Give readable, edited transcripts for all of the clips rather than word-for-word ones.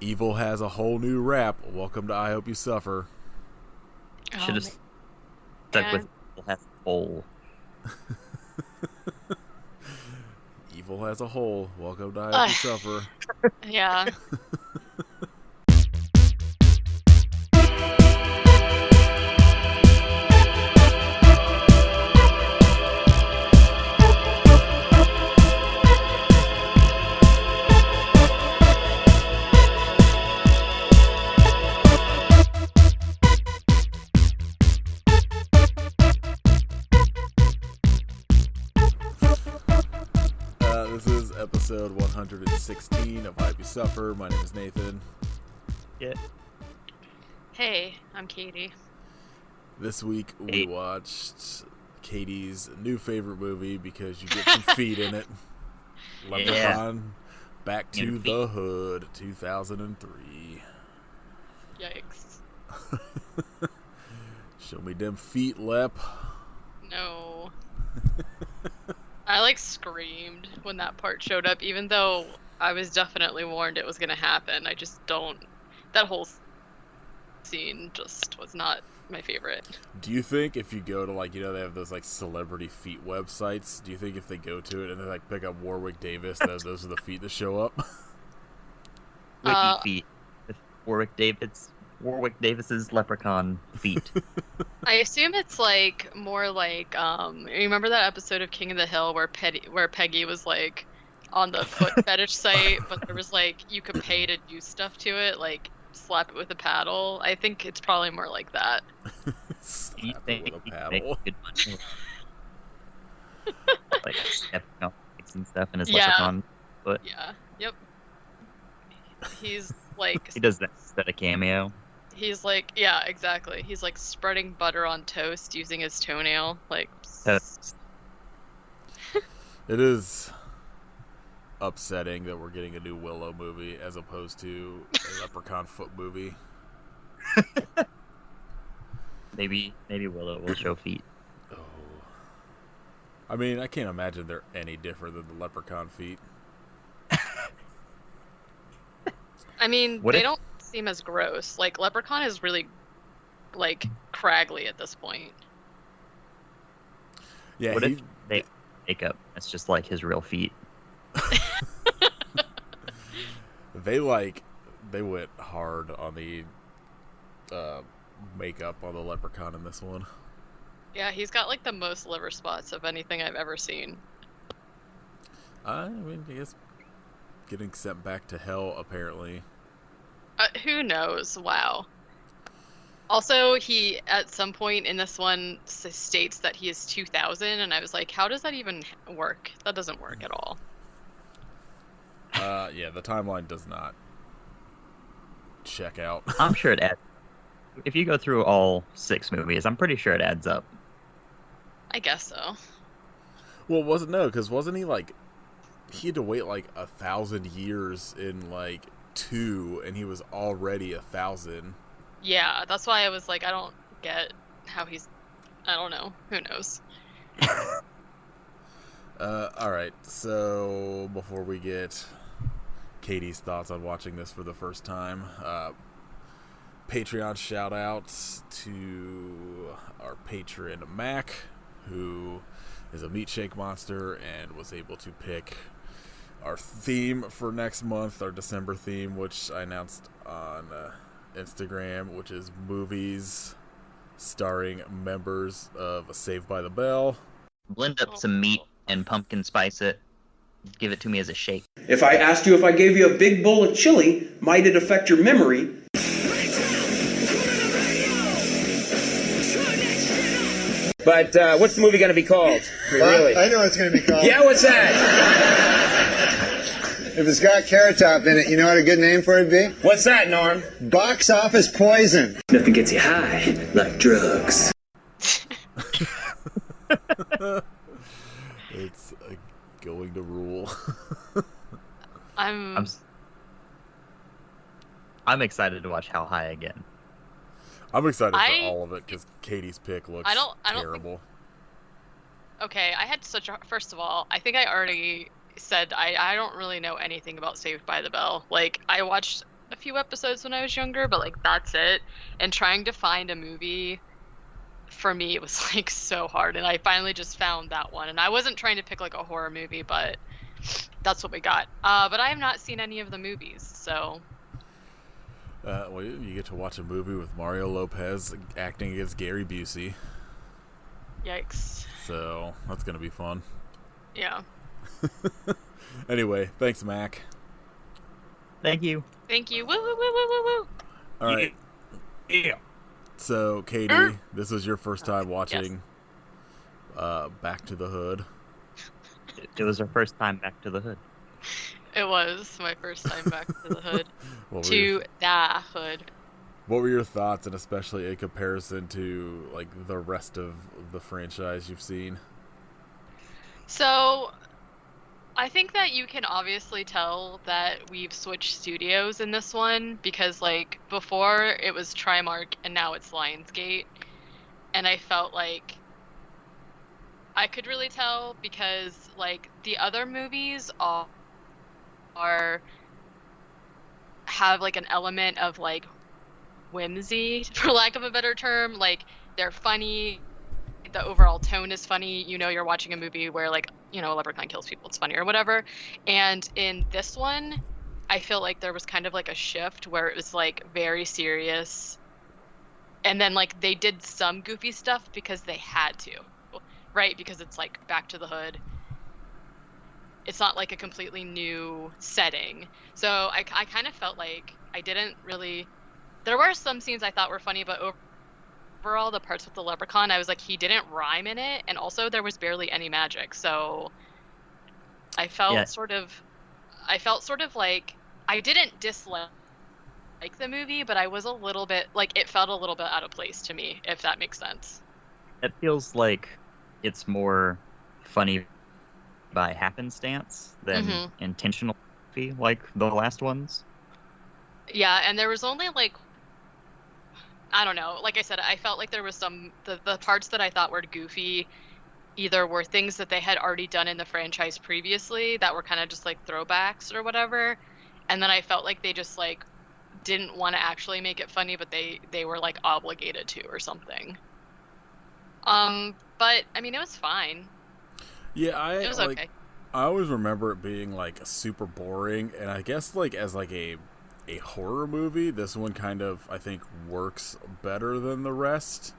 Evil has a whole new rap. Welcome to I Hope You Suffer. Should have stuck with Evil has a hole. Evil has a hole. Welcome to I Hope You Suffer. Yeah. This is episode 116 of I Hope You Suffer. My name is Nathan. Yeah. Hey, I'm Katie. This week we watched Katie's new favorite movie because you get some feet in it. Leprechaun, Back to the Hood, 2003. Yikes. Show me them feet, Lep. No. I screamed when that part showed up, even though I was definitely warned it was going to happen. I just don't. That whole scene just was not my favorite. Do you think if you go to they have those celebrity feet websites, do you think if they go to it and they pick up Warwick Davis, that those are the feet that show up? Wiki feet. Warwick Davis's leprechaun feet. I assume it's more remember that episode of King of the Hill where Peggy was on the foot fetish site, but there was you could pay to do stuff to it, slap it with a paddle. I think it's probably more like that. Slap it with a paddle. And stuff in his leprechaun foot. Yeah. Yep. He's he does that instead of cameo. He's yeah, exactly. He's spreading butter on toast using his toenail. It is upsetting that we're getting a new Willow movie as opposed to a Leprechaun foot movie. Maybe Willow will show feet. Oh. I mean, I can't imagine they're any different than the Leprechaun feet. I mean, they don't seem as gross. Leprechaun is really, craggly at this point. Yeah, what if they makeup? It's just his real feet. They went hard on the makeup on the Leprechaun in this one. Yeah, he's got the most liver spots of anything I've ever seen. I mean, I guess getting sent back to hell apparently. Who knows? Wow. Also, he at some point in this one states that he is 2000, and I was like, how does that even work? That doesn't work at all. Yeah, the timeline does not check out. I'm sure it adds. If you go through all 6 movies, I'm pretty sure it adds up. I guess so. Well, wasn't he he had to wait 1,000 years in 2, and he was already 1,000. Yeah, that's why I was I don't get how he's. I don't know. Who knows? Alright, so before we get Katie's thoughts on watching this for the first time, Patreon shout outs to our patron Mac, who is a meat shake monster and was able to pick our theme for next month, our December theme, which I announced on Instagram, which is movies starring members of Saved by the Bell. Blend up some meat and pumpkin spice it. Give it to me as a shake. If I asked you if I gave you a big bowl of chili, might it affect your memory? But what's the movie going to be called? Really? I know what it's going to be called. Yeah, what's that? If it's got Carrot Top in it, you know what a good name for it would be? What's that, Norm? Box Office Poison. Nothing gets you high like drugs. It's going to rule. I'm excited to watch How High again. I'm excited for all of it because Katie's pick looks terrible. Okay, I had first of all, I think I already said I don't really know anything about Saved by the Bell. I watched a few episodes when I was younger, but like that's it. And trying to find a movie for me was like so hard, and I finally just found that one. And I wasn't trying to pick like a horror movie, but that's what we got. But I have not seen any of the movies, so. Well, you get to watch a movie with Mario Lopez acting against Gary Busey. Yikes. So that's gonna be fun. Yeah. Anyway, thanks, Mac. Thank you. Thank you. Woo woo woo woo woo woo. All right. Yeah. So, Katie, this was your first time watching Back to the Hood. It was our first time back to the hood. It was my first time back to the hood. What Hood. What were your thoughts, and especially in comparison to like the rest of the franchise you've seen? So, I think that you can obviously tell that we've switched studios in this one, because like before it was Trimark and now it's Lionsgate, and I felt like I could really tell because like the other movies have like an element of like whimsy, for lack of a better term. Like they're funny, the overall tone is funny. You know, you're watching a movie where like, you know, a leprechaun kills people, it's funny or whatever. And in this one, I feel like there was kind of like a shift where it was like very serious, and then like they did some goofy stuff because they had to, right? Because it's like Back to the Hood. It's not like a completely new setting. So I kind of felt like I didn't really... There were some scenes I thought were funny, but overall, the parts with the leprechaun, I was like, he didn't rhyme in it, and also there was barely any magic. So I felt sort of like I didn't dislike the movie, but I was a little bit like, it felt a little bit out of place to me, if that makes sense. It feels like it's more funny by happenstance than intentional, like the last ones. Yeah, and there was only like, I don't know, like I said, I felt like there was some, the parts that I thought were goofy either were things that they had already done in the franchise previously that were kind of just like throwbacks or whatever, and then I felt like they just like didn't want to actually make it funny, but they were like obligated to or something. But I mean, it was fine. Yeah, it was okay. I always remember it being like super boring, and I guess like as like a horror movie, this one kind of, I think, works better than the rest.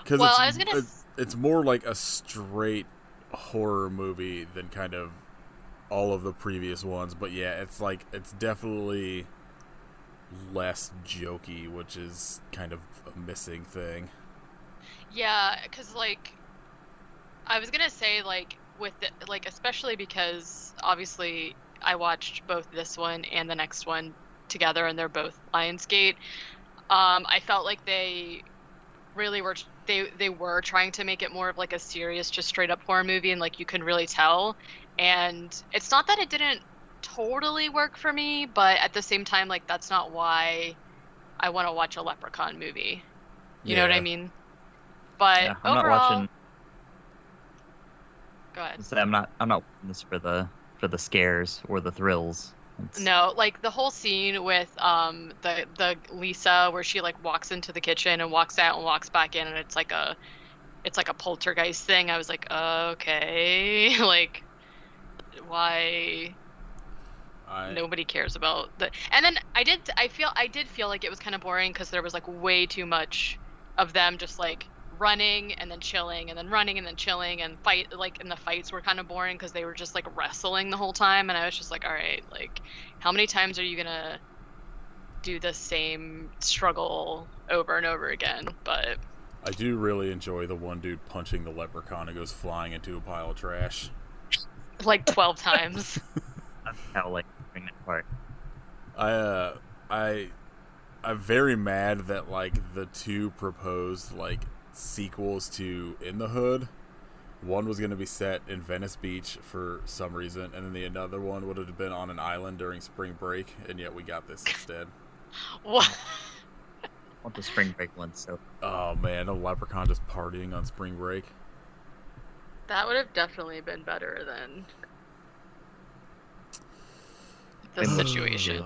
Because it's more like a straight horror movie than kind of all of the previous ones. But yeah, it's like, it's definitely less jokey, which is kind of a missing thing. Yeah, because like I was gonna say, like with the, like, especially because obviously I watched both this one and the next one together, and they're both Lionsgate. I felt like they really were they were trying to make it more of like a serious, just straight up horror movie, and like you can really tell. And it's not that it didn't totally work for me, but at the same time, like that's not why I want to watch a Leprechaun movie. You know what I mean? But yeah, I'm overall, not watching. Go ahead. I'm not watching this for the scares or the thrills. No, like the whole scene with the Lisa, where she like walks into the kitchen and walks out and walks back in, and it's like a poltergeist thing. I was like, okay, like why? Nobody cares about that. And then I did feel like it was kind of boring because there was like way too much of them just like running and then chilling and then running and then chilling, and the fights were kind of boring because they were just like wrestling the whole time, and I was just like, all right, like how many times are you gonna do the same struggle over and over again? But I do really enjoy the one dude punching the leprechaun and goes flying into a pile of trash like 12 times. How like that part. I'm very mad that like the two proposed like sequels to In the Hood, one was going to be set in Venice Beach for some reason, and then the another one would have been on an island during spring break, and yet we got this instead. What? I want the spring break one, so. Oh man, a leprechaun just partying on spring break. That would have definitely been better than the situation.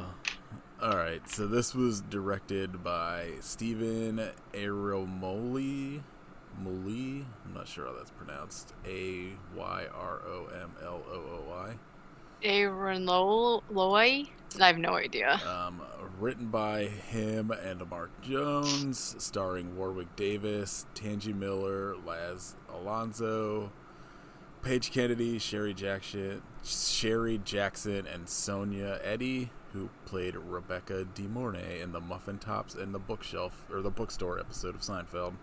Alright, so this was directed by Stephen Ayromoli. I'm not sure how that's pronounced. Ayromlooi. Ayromlooi? I have no idea. Written by him and Mark Jones, starring Warwick Davis, Tangi Miller, Laz Alonso, Paige Kennedy, Sherry Jackson, and Sonia Eddy, who played Rebecca De Mornay in the Muffin Tops and the Bookshelf or the Bookstore episode of Seinfeld.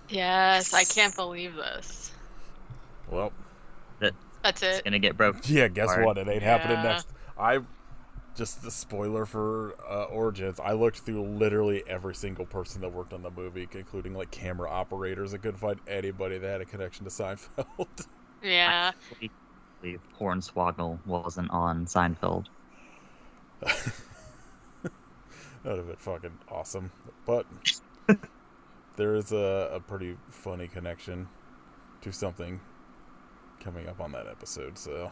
Yes, I can't believe this. Well, That's it. It's gonna get broke. yeah, guess hard. what? It ain't happening next. Just the spoiler for Origins, I looked through literally every single person that worked on the movie, including like camera operators. I couldn't find anybody that had a connection to Seinfeld. Yeah. Hornswoggle wasn't on Seinfeld. That would have been fucking awesome. But there is a pretty funny connection to something coming up on that episode, so...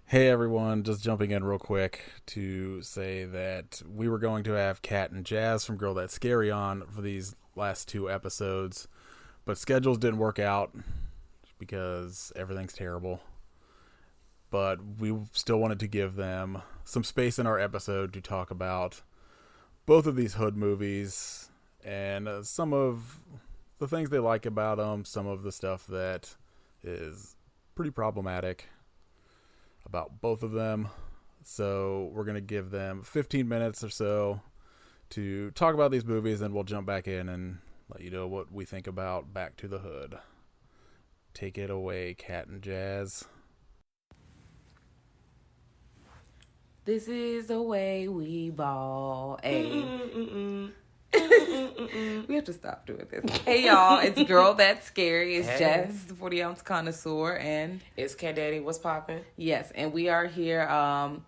Hey everyone, just jumping in real quick to say that we were going to have Kat and Jazz from Girl That's Scary on for these last 2 episodes, but schedules didn't work out because everything's terrible. But we still wanted to give them some space in our episode to talk about both of these hood movies and some of the things they like about them, some of the stuff that is pretty problematic about both of them. So we're going to give them 15 minutes or so to talk about these movies, and we'll jump back in and let you know what we think about Back to the Hood. Take it away, Kat and Jazz. This is the way we ball. Hey. We have to stop doing this. Hey y'all, it's Girl That's Scary. It's Jess, the 40-ounce connoisseur, and it's Cat Daddy. What's poppin'? Yes, and we are here on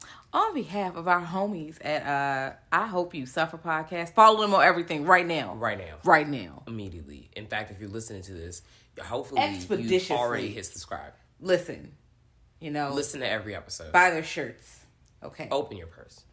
behalf of our homies at I Hope You Suffer podcast. Follow them on everything right now. Right now. Right now. Immediately. In fact, if you're listening to this, hopefully you've already hit subscribe. Listen, listen to every episode. Buy their shirts. Okay. Open your purse.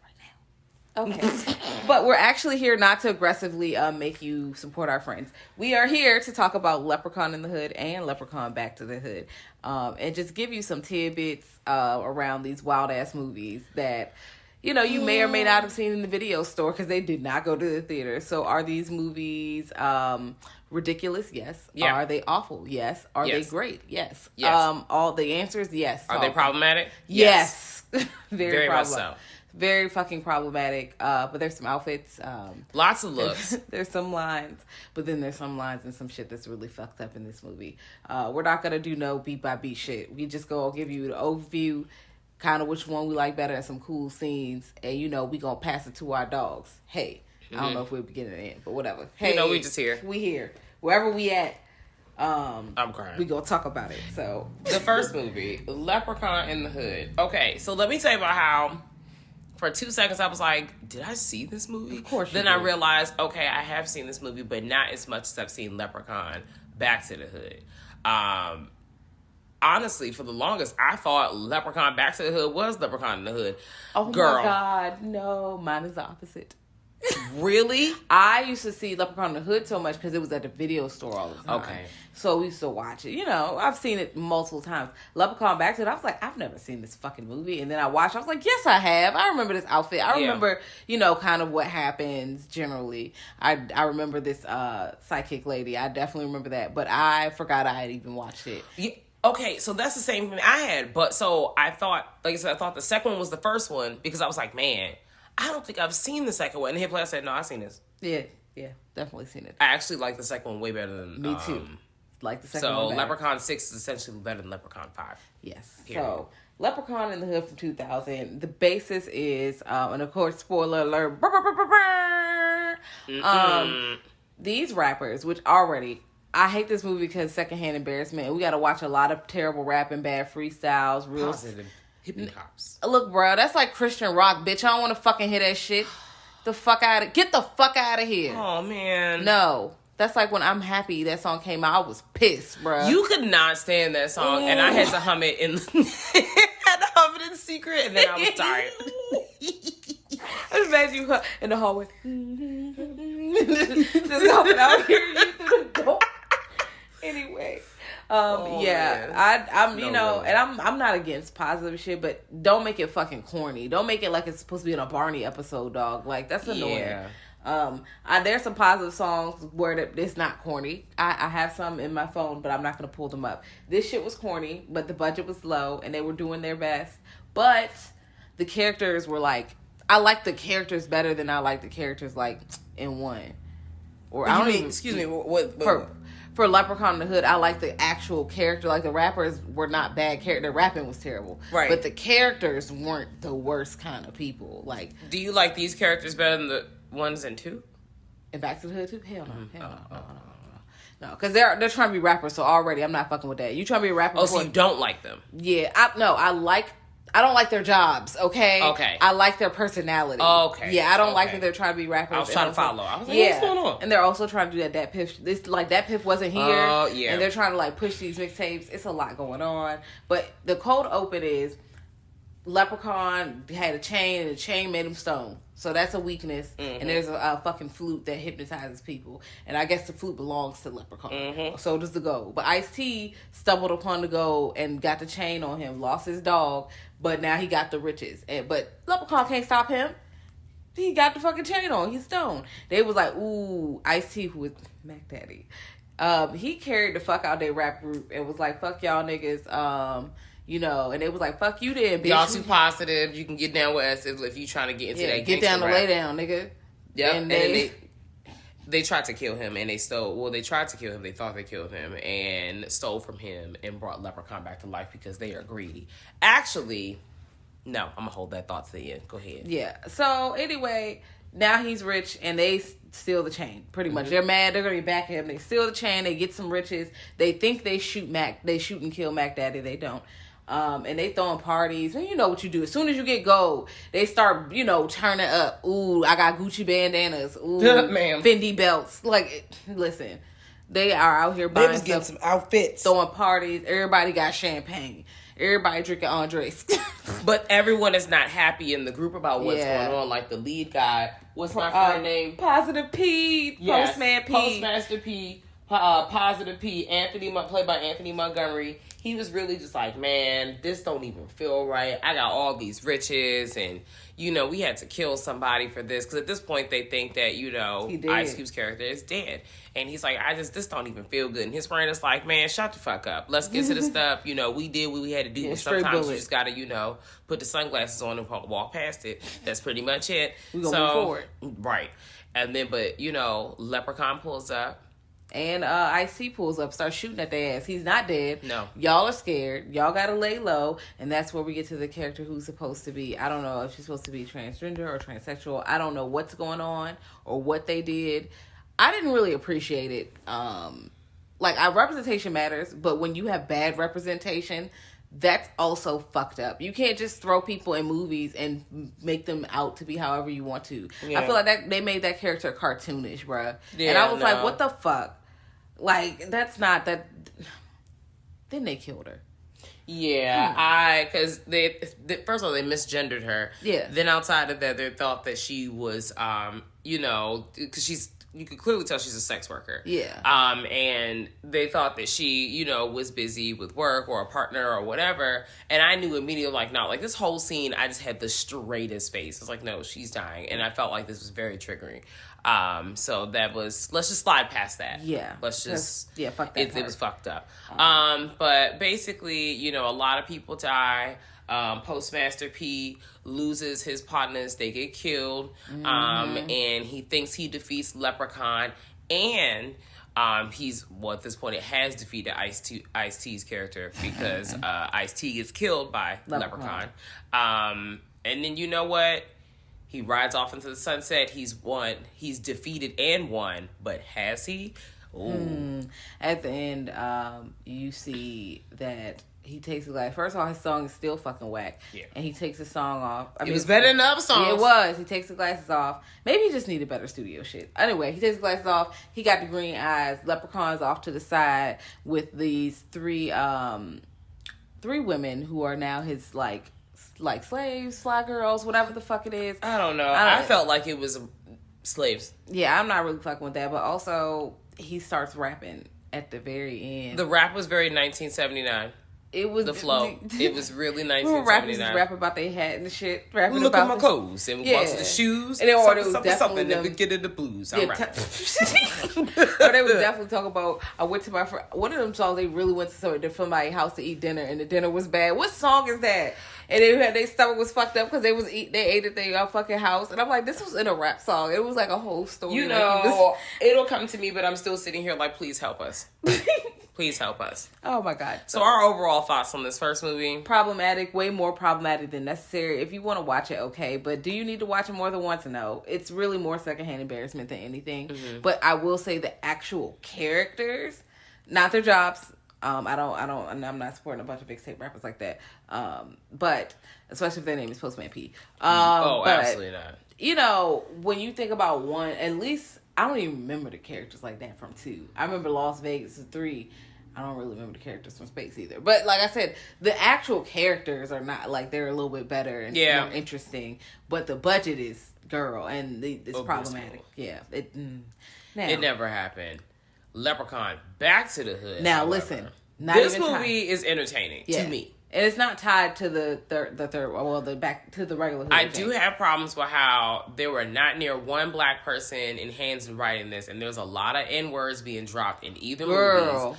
Okay. But we're actually here not to aggressively make you support our friends. We are here to talk about Leprechaun in the Hood and Leprechaun Back to the Hood. And just give you some tidbits around these wild-ass movies that, you may or may not have seen in the video store because they did not go to the theater. So are these movies ridiculous? Yes. Yeah. Are they awful? Yes. Are they great? Yes. Yes. All the answers, yes. Are they problematic? Yes. Very much so. Very fucking problematic, but there's some outfits. Lots of looks. There's some lines, but then there's some lines and some shit that's really fucked up in this movie. We're not going to do no beat by beat shit. We just go give you the overview, kind of which one we like better and some cool scenes, and we going to pass it to our dogs. Hey, I don't know if we'll be getting it in, but whatever. Hey, we just here. We here. Wherever we at, I'm crying. We going to talk about it. So the first movie, Leprechaun in the Hood. Okay, so let me tell you about how... For 2 seconds, I was like, did I see this movie? Of course Then I realized, okay, I have seen this movie, but not as much as I've seen Leprechaun Back to the Hood. Honestly, for the longest, I thought Leprechaun Back to the Hood was Leprechaun in the Hood. Oh, Girl. My God. No, mine is the opposite. Really? I used to see Leprechaun in the Hood so much because it was at the video store all the time. Okay. So we used to watch it. I've seen it multiple times. Leprechaun Back to it, I was like, I've never seen this fucking movie. And then I watched, I was like, yes, I have. I remember this outfit. I remember, kind of what happens generally. I remember this psychic lady. I definitely remember that. But I forgot I had even watched it. Yeah. Okay, so that's the same thing I had. But so I thought, like I said, I thought the second one was the first one because I was like, man, I don't think I've seen the second one. And Hit Play, I said, no, I've seen this. Yeah, definitely seen it. I actually like the second one way better than... Me too. Like the second one So better. Leprechaun 6 is essentially better than Leprechaun 5. Yes. Period. So Leprechaun in the Hood from 2000. The basis is, and of course, spoiler alert, these rappers, which already... I hate this movie because secondhand embarrassment. We got to watch a lot of terrible rap and bad freestyles. Real Positive hippie hops. Look, bro, that's like Christian rock, bitch. I don't want to fucking hear that shit. Get the fuck out of here. Oh, man. No. That's like when I'm Happy, that song came out. I was pissed, bro. You could not stand that song, and I had to hum it in in secret, and then I was tired. I just imagine you in the hallway. Just helping out here you through the door. Anyway. I'm you know, really. And I'm not against positive shit, but don't make it fucking corny. Don't make it like it's supposed to be in a Barney episode, dog. Like, that's annoying. Yeah. There's some positive songs where it's not corny. I have some in my phone, but I'm not gonna pull them up. This shit was corny, but the budget was low, and they were doing their best. But the characters were like, I like the characters better than I like the characters like in one. Or I don't even. Excuse me. What for Leprechaun in the Hood, I like the actual character. Like, the rappers were not bad character. The rapping was terrible. Right. But the characters weren't the worst kind of people. Like, do you like these characters better than the ones in 2? And Back to the Hood too? Hell no. No, because they're trying to be rappers, so already I'm not fucking with that. You trying to be a rapper? Oh, so you don't like them? Yeah. I don't like their jobs, okay? Okay. I like their personality. Okay. Yeah, I don't like that they're trying to be rappers. I was trying to follow. I was like, what's going on? And they're also trying to do that Piff. This, like, that Piff wasn't here. Oh, yeah. And they're trying to, like, push these mixtapes. It's a lot going on. But the cold open is Leprechaun had a chain, and the chain made him stone. So that's a weakness. Mm-hmm. And there's a fucking flute that hypnotizes people. And I guess the flute belongs to Leprechaun. Mm-hmm. So does the gold. But Ice-T stumbled upon the gold and got the chain on him, lost his dog, but now he got the riches. But Leprechaun can't stop him. He got the fucking chain on. He's stoned. They was like, ooh, Ice-T, who was Mac Daddy. He carried the fuck out their rap group and was like, fuck y'all niggas. You know, and it was like, fuck you then, bitch. Y'all too positive. You can get down with us if you trying to get into that. Get down to lay down, nigga. Yep. And then they tried to kill him, and they stole. Well, they tried to kill him. They thought they killed him and stole from him and brought Leprechaun back to life because they are greedy. Actually, no, I'm gonna hold that thought to the end. Go ahead. Yeah. So anyway, now he's rich, and they steal the chain. Pretty much, they're mad. They're gonna be back at him. They steal the chain. They get some riches. They think they shoot and kill Mac Daddy. They don't. And they throwing parties, and you know what you do. As soon as you get gold, they start, turning up. Ooh, I got Gucci bandanas. Ooh, Fendi belts. Like, listen, they are out here buying getting some outfits, throwing parties. Everybody got champagne. Everybody drinking Andres. But everyone is not happy in the group about what's going on. Like the lead guy, what's my friend name? Positive P. Yes. Postman P. Postmaster P. Positive P. Played by Anthony Montgomery. He was really just like, man, this don't even feel right. I got all these riches, and, we had to kill somebody for this. Because at this point, they think that, Ice Cube's character is dead. And he's like, this don't even feel good. And his friend is like, man, shut the fuck up. Let's get to the stuff. We did what we had to do. But sometimes you just got to, put the sunglasses on and walk past it. That's pretty much it. We're going to move forward. Right. And then, but, Leprechaun pulls up. And Ice-T pulls up, starts shooting at their ass. He's not dead. No. Y'all are scared. Y'all gotta lay low. And that's where we get to the character who's supposed to be, I don't know if she's supposed to be transgender or transsexual. I don't know what's going on or what they did. I didn't really appreciate it. Our representation matters, but when you have bad representation, that's also fucked up. You can't just throw people in movies and make them out to be however you want to. Yeah. I feel like that they made that character cartoonish, bruh. Yeah, and I was like, what the fuck? Like, that's not that. Then they killed her. Yeah, because they first of all, they misgendered her. Yeah. Then outside of that, they thought that she was, because you could clearly tell she's a sex worker. Yeah. And they thought that she, was busy with work or a partner or whatever. And I knew immediately, this whole scene, I just had the straightest face. It's like, no, she's dying. And I felt like this was very triggering. So that was, let's just slide past that. Yeah. Fuck that. It was fucked up. But basically, a lot of people die. Postmaster P loses his partners. They get killed. And he thinks he defeats Leprechaun. And he's, at this point, it has defeated Ice-T's character because Ice-T gets killed by Leprechaun. And then you know what? He rides off into the sunset. He's won. He's defeated and won. But has he? Ooh. At the end, you see that he takes his glass. First of all, his song is still fucking whack. Yeah. And he takes his song off. It was better than the other songs. Yeah, it was. He takes the glasses off. Maybe he just needed better studio shit. Anyway, he takes the glasses off. He got the green eyes. Leprechaun's off to the side with these three women who are now his, like slaves, fly girls, whatever the fuck it is. I don't know. I felt like it was slaves. Yeah, I'm not really fucking with that. But also, he starts rapping at the very end. The rap was very 1979. It was the flow. It was really 1979. Rappers rap about their hat and shit. Rapping Look about at my clothes and what's the shoes. And then something that would get in the blues. I'm rapping. Or they would definitely talk about. I went to my friend. One of them songs. They really went to somebody's house to eat dinner, and the dinner was bad. What song is that? And their stomach was fucked up because they ate at their fucking house. And I'm like, this was in a rap song. It was like a whole story. You know, it'll come to me, but I'm still sitting here like, please help us. Please help us. Oh my God. So our overall thoughts on this first movie? Problematic, way more problematic than necessary. If you want to watch it, okay. But do you need to watch it more than once? No. It's really more secondhand embarrassment than anything. Mm-hmm. But I will say the actual characters, not their jobs. I'm not supporting a bunch of mixtape rappers like that. But especially if their name is Postman P. Absolutely not. You know, when you think about one, at least I don't even remember the characters like that from 2. I remember Las Vegas 3. I don't really remember the characters from Space either. But like I said, the actual characters are not like they're a little bit better and more interesting. But the budget is and it's problematic. Yeah, it never happened. Leprechaun, Back to the Hood. Now however, listen, this movie is entertaining to me. And it's not tied to the back to the regular Hood. I do have problems with how there were not near one black person in Hanson writing this, and there's a lot of N-words being dropped in either movies.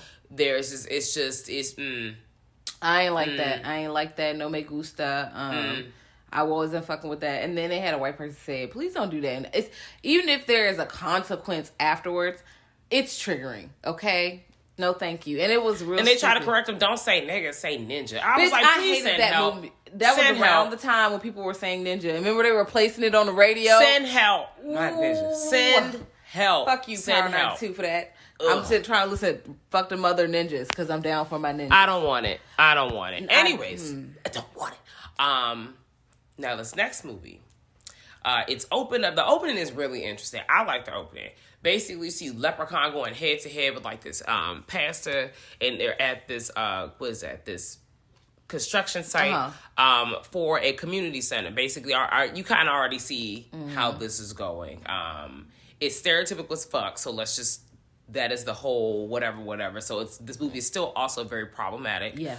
I ain't like that. I ain't like that. No me gusta. I wasn't fucking with that. And then they had a white person say, please don't do that. And it's, even if there is a consequence afterwards, it's triggering, okay? No, thank you. And it was real. And they try to correct them. Don't say nigga, say ninja. I was like, please send help. Movie. That was around the time when people were saying ninja. Remember they were placing it on the radio? Send help. Not ninja. Send help. Fuck you, Power 92 for that. Ugh. I'm sitting trying to listen. Fuck them other ninjas because I'm down for my ninjas. I don't want it. Anyways, I don't want it. Now this next movie, it's open up. The opening is really interesting. I like the opening. Basically, you see Leprechaun going head to head with like this pastor, and they're at this this construction site for a community center. Basically, you kind of already see how this is going. It's stereotypical as fuck. So let's just. That is the whole whatever. So this movie is still also very problematic. Yes.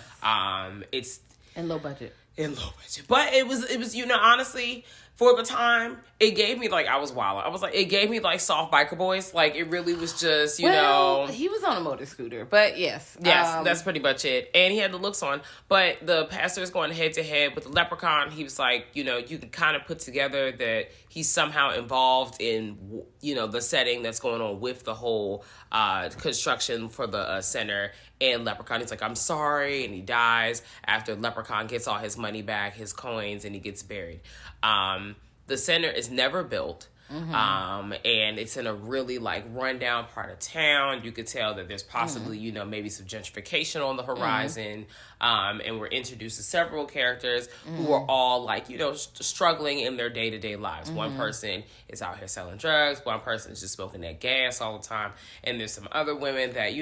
It's and low budget. But it was honestly, for the time, it gave me like I was wild. I was like, it gave me like soft biker boys. Like it really was just, you know. He was on a motor scooter, but yes. Yes, that's pretty much it. And he had the looks on. But the pastor is going head to head with the Leprechaun. He was like, you could kind of put together that he's somehow involved in, the setting that's going on with the whole construction for the center. And Leprechaun, he's like, I'm sorry. And he dies after Leprechaun gets all his money back, his coins, and he gets buried. The center is never built. Mm-hmm. And it's in a really like rundown part of town. You could tell that there's possibly, maybe some gentrification on the horizon. And we're introduced to several characters who are all like, struggling in their day-to-day lives. One person is out here selling drugs. One person is just smoking that gas all the time. And there's some other women that,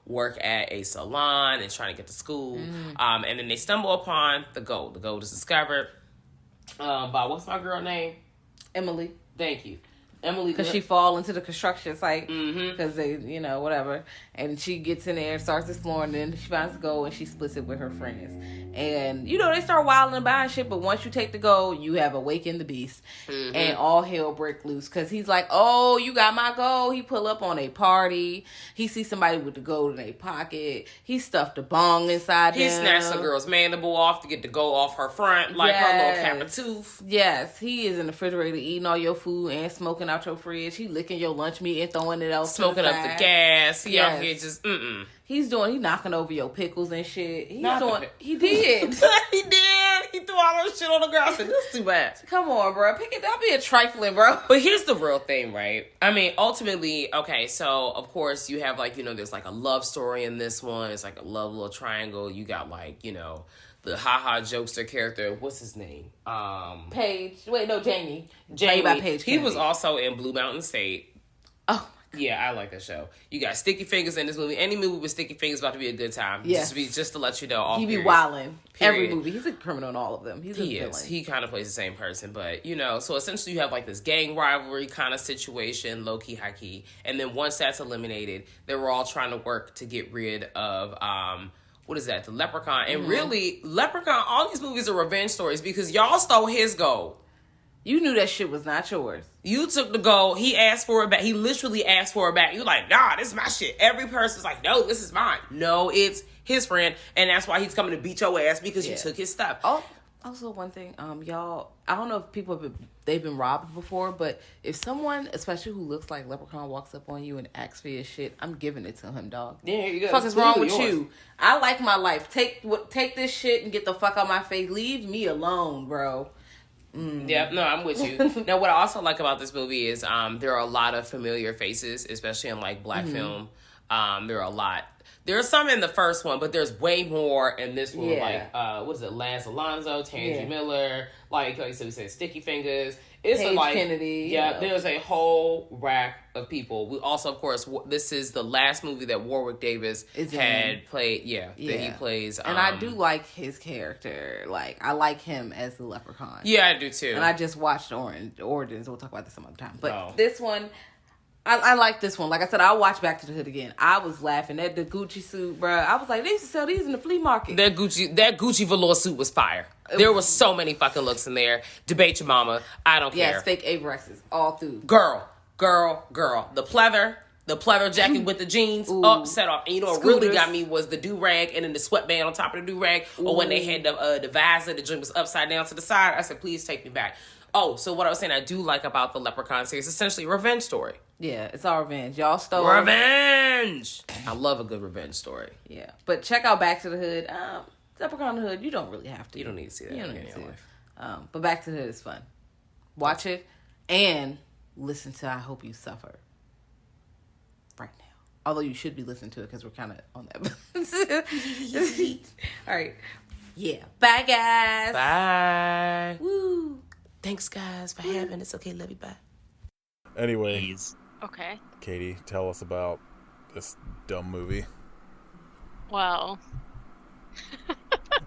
work at a salon and trying to get to school. And then they stumble upon the gold. The gold is discovered by, what's my girl name? Emily. Thank you. Emily. Because she fall into the construction site. Because they, whatever. And she gets in there and starts exploring. And then she finds the gold and she splits it with her friends. And, they start wilding and buying shit. But once you take the gold, you have awakened the beast. And all hell break loose. Because he's like, oh, you got my gold. He pull up on a party. He sees somebody with the gold in their pocket. He stuffed a bong inside them. He snatched a girl's mandible off to get the gold off her front. Like her little cap of tooth. Yes. He is in the refrigerator eating all your food and smoking out your fridge. He licking your lunch meat and throwing it out. Smoking up the gas. He out here just He knocking over your pickles and shit. He did. He did. He threw all that shit on the ground. I said, this is too bad. Come on, bro. Pick it up. Be a trifling, bro. But here's the real thing, right? I mean, ultimately, okay, so of course you have like, there's like a love story in this one. It's like a love little triangle. You got like, the haha jokester character. What's his name? Paige. Wait, no, Jamie. Jamie. By Paige. He was also in Blue Mountain State. Oh Yeah, I like that show. You got Sticky Fingers in this movie. Any movie with Sticky Fingers about to be a good time. Yes. Just to let you know. He be wildin'. Every movie. He's a criminal in all of them. He's a villain. He kind of plays the same person. But, so essentially you have like this gang rivalry kind of situation, low-key, high-key. And then once that's eliminated, they were all trying to work to get rid of, what is that? The Leprechaun. And really, Leprechaun, all these movies are revenge stories because y'all stole his gold. You knew that shit was not yours. You took the gold. He asked for it back. He literally asked for it back. You're like, nah, this is my shit. Every person's like, no, this is mine. No, it's his friend. And that's why he's coming to beat your ass because you took his stuff. Oh, also one thing, y'all, I don't know if people they've been robbed before, but if someone, especially who looks like Leprechaun, walks up on you and asks for your shit, I'm giving it to him, dog. Yeah, you go. Fuck is wrong with you? I like my life. Take this shit and get the fuck out my face. Leave me alone, bro. Yep, no, I'm with you. Now, what I also like about this movie is there are a lot of familiar faces, especially in like black film. There are a lot. There are some in the first one, but there's way more in this one. Like, what is it? Lance Alonso, Tangi Miller, like you said, we said Sticky Fingers. It's Paige like Kennedy. Yeah, there's a whole rack of people. We also, of course, this is the last movie that Warwick Davis had played. Yeah, that he plays. And I do like his character. Like, I like him as the Leprechaun. Yeah, I do too. And I just watched Origins. We'll talk about this some other time. But this one, I like this one. Like I said, I'll watch Back to the Hood again. I was laughing at the Gucci suit, bro. I was like, they used to sell these in the flea market. That Gucci velour suit was fire. There was so many fucking looks in there. Debate your mama. I don't care. Yes, fake Abrexes all through. Girl. The pleather jacket with the jeans up, set off. And you know what really got me was the do-rag and then the sweatband on top of the do-rag. Or when they had the visor, the joint was upside down to the side. I said, please take me back. Oh, so what I was saying I do like about the Leprechaun series, essentially a revenge story. Yeah, it's all revenge. Y'all stole. Revenge! I love a good revenge story. Yeah, but check out Back to the Hood. Leprechaun in the Hood, you don't really have to. You don't need to see that in your life. But Back to the Hood is fun. Watch it and listen to I Hope You Suffer right now. Although you should be listening to it because we're kind of on that. All right. Yeah. Bye, guys. Bye. Woo. Thanks, guys, for having us. Okay, love you. Bye. Anyway. Okay. Katie, tell us about this dumb movie. Well.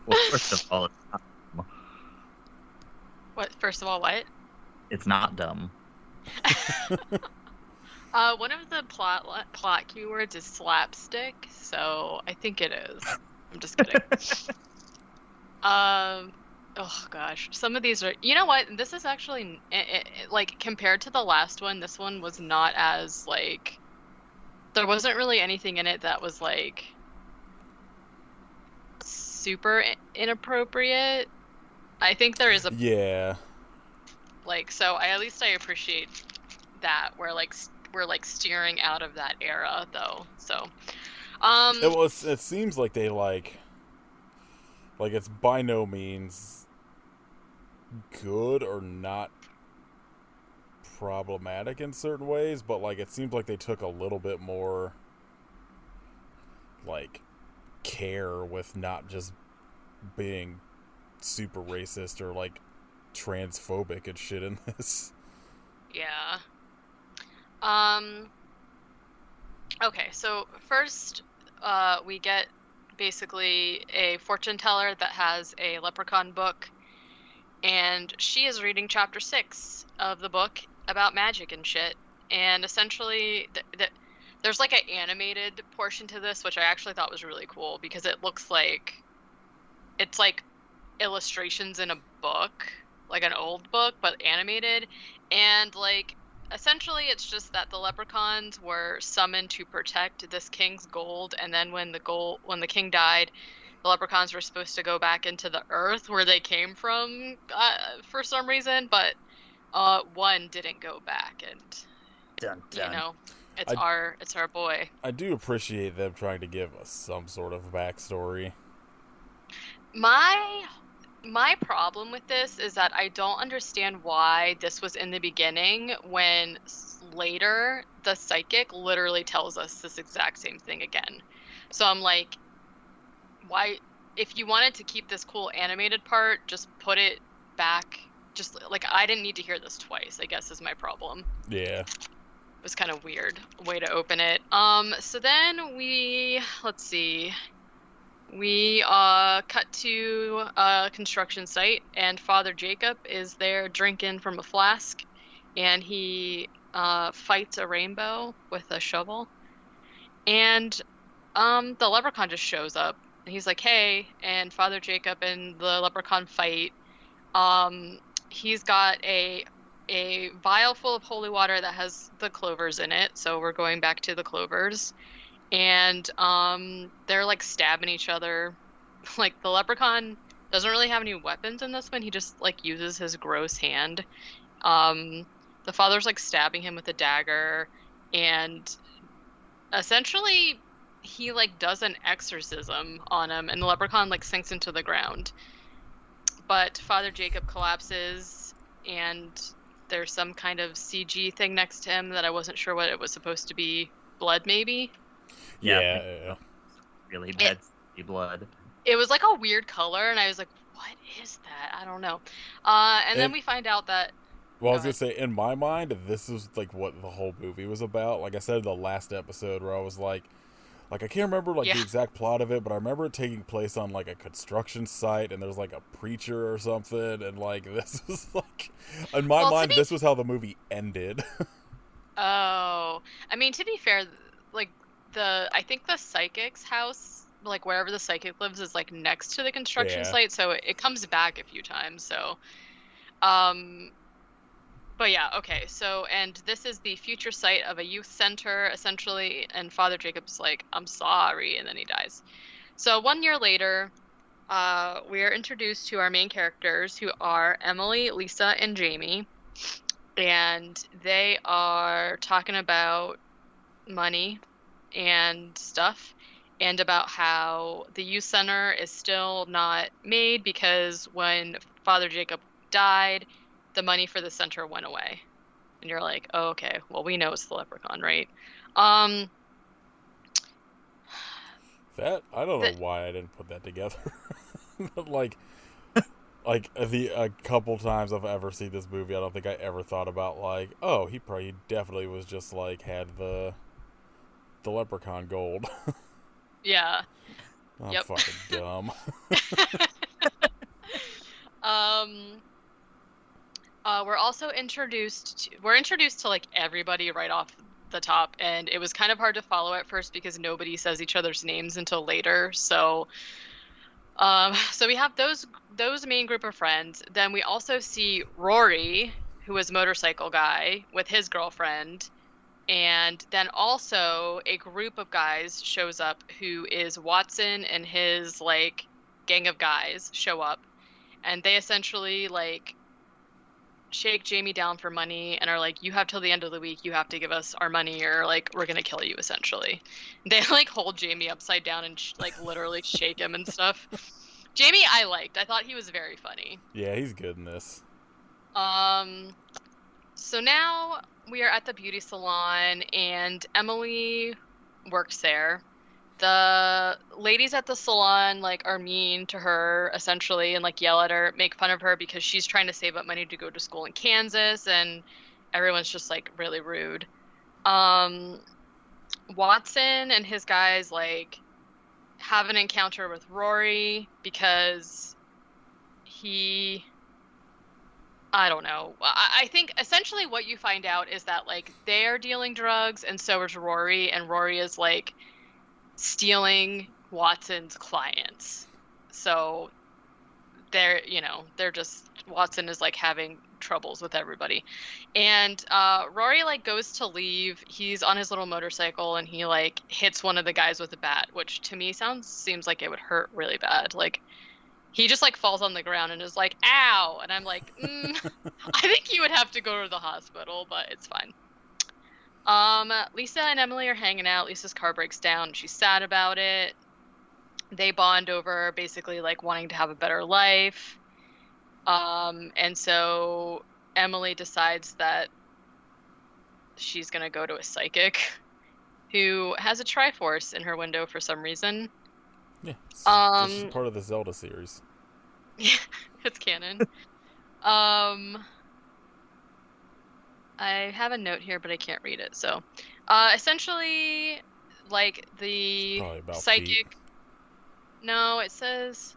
Well, first of all, it's not dumb. What? First of all, what? It's not dumb. One of the plot keywords is slapstick, so I think it is. I'm just kidding. Oh gosh, some of these are. You know what? This is actually like compared to the last one. This one was not as like. There wasn't really anything in it that was like super inappropriate. I think there is a like so. At least I appreciate that we're steering out of that era though. So it seems like they like it's by no means good or not problematic in certain ways, but like it seems like they took a little bit more like care with not just being super racist or like transphobic and shit in this. Yeah. Okay, so first we get basically a fortune teller that has a leprechaun book, and she is reading chapter 6 of the book about magic and shit. And essentially, there's like an animated portion to this, which I actually thought was really cool because it looks like it's like illustrations in a book, like an old book, but animated. And like essentially, it's just that the leprechauns were summoned to protect this king's gold, and then when the king died, the leprechauns were supposed to go back into the earth where they came from for some reason, but one didn't go back, and dun, dun. You know, it's our boy. I do appreciate them trying to give us some sort of backstory. My problem with this is that I don't understand why this was in the beginning when later the psychic literally tells us this exact same thing again. So I'm like, why, if you wanted to keep this cool animated part, just put it back. Just like, I didn't need to hear this twice, I guess is my problem. Yeah. was kind of weird way to open it. So then let's see. We cut to a construction site, and Father Jacob is there drinking from a flask, and he fights a rainbow with a shovel. And the leprechaun just shows up, and he's like, "Hey!" And Father Jacob and the leprechaun fight. He's got a vial full of holy water that has the clovers in it, so we're going back to the clovers. And they're like stabbing each other. Like, the leprechaun doesn't really have any weapons in this one. He just like uses his gross hand. The father's like stabbing him with a dagger, and essentially he like does an exorcism on him, and the leprechaun like sinks into the ground. But Father Jacob collapses, and there's some kind of CG thing next to him that I wasn't sure what it was supposed to be. Blood, maybe? Yeah. Really bad blood. It was like a weird color, and I was like, what is that? I don't know. And then we find out that... Well, I was going to say, in my mind, this is like what the whole movie was about. Like I said in the last episode, where I was like I can't remember like the exact plot of it, but I remember it taking place on like a construction site, and there's like a preacher or something, and like this was like, in my mind, this was how the movie ended. Oh, I mean, to be fair, like I think the psychic's house, like wherever the psychic lives, is like next to the construction site, so it comes back a few times. So, but yeah, okay. So, and this is the future site of a youth center, essentially. And Father Jacob's like, "I'm sorry," and then he dies. So 1 year later, we are introduced to our main characters, who are Emily, Lisa, and Jamie, and they are talking about money and stuff, and about how the youth center is still not made because when Father Jacob died, the money for the center went away. And you're like, oh, okay, well, we know it's the Leprechaun, right? That, I don't know why I didn't put that together. But like a couple times I've ever seen this movie, I don't think I ever thought about like, oh, he definitely was just like had the Leprechaun gold. Yeah. I'm fucking dumb. We're also introduced to like everybody right off the top, and it was kind of hard to follow at first because nobody says each other's names until later. So we have those main group of friends. Then we also see Rory, who is motorcycle guy, with his girlfriend. And then also a group of guys shows up, who is Watson and his like gang of guys show up, and they essentially like shake Jamie down for money and are like, you have till the end of the week, you have to give us our money, or like we're gonna kill you, essentially. They like hold Jamie upside down and like literally shake him and stuff. Jamie I thought he was very funny. Yeah, he's good in this. So now we are at the beauty salon, and Emily works there. The ladies at the salon like are mean to her, essentially, and like yell at her, make fun of her because she's trying to save up money to go to school in Kansas, and everyone's just like really rude. Watson and his guys like have an encounter with Rory because I don't know. I think essentially what you find out is that like they're dealing drugs, and so is Rory, and Rory is like stealing Watson's clients. So they're just, Watson is like having troubles with everybody. And Rory like goes to leave. He's on his little motorcycle, and he like hits one of the guys with a bat, which to me seems like it would hurt really bad. Like, he just like falls on the ground and is like, ow. And I'm like, I think you would have to go to the hospital, but it's fine. Lisa and Emily are hanging out. Lisa's car breaks down. She's sad about it. They bond over basically like wanting to have a better life. And so Emily decides that she's going to go to a psychic who has a Triforce in her window for some reason. Yeah, this is part of the Zelda series. Yeah, it's canon. I have a note here, but I can't read it. So, essentially, like the psychic. Feet. No, it says.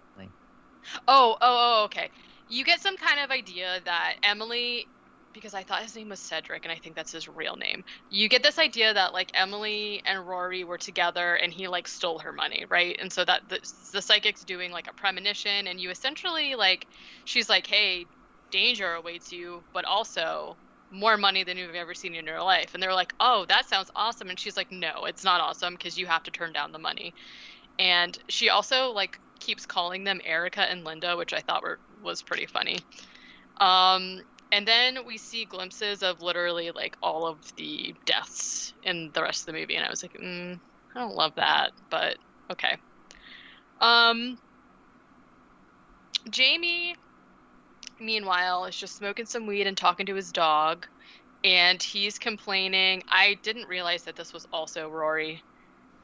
Oh, okay. You get some kind of idea that Emily, because I thought his name was Cedric, and I think that's his real name. You get this idea that like Emily and Rory were together, and he like stole her money, right? And so that the psychic's doing like a premonition, and you essentially like, she's like, hey, danger awaits you, but also more money than you've ever seen in your life. And they're like, oh, that sounds awesome. And she's like, no, it's not awesome, because you have to turn down the money. And she also like keeps calling them Erica and Linda, which I thought was pretty funny. And then we see glimpses of literally like all of the deaths in the rest of the movie, and I was like, I don't love that, but okay. Jamie, meanwhile, is just smoking some weed and talking to his dog, and he's complaining. I didn't realize that this was also Rory.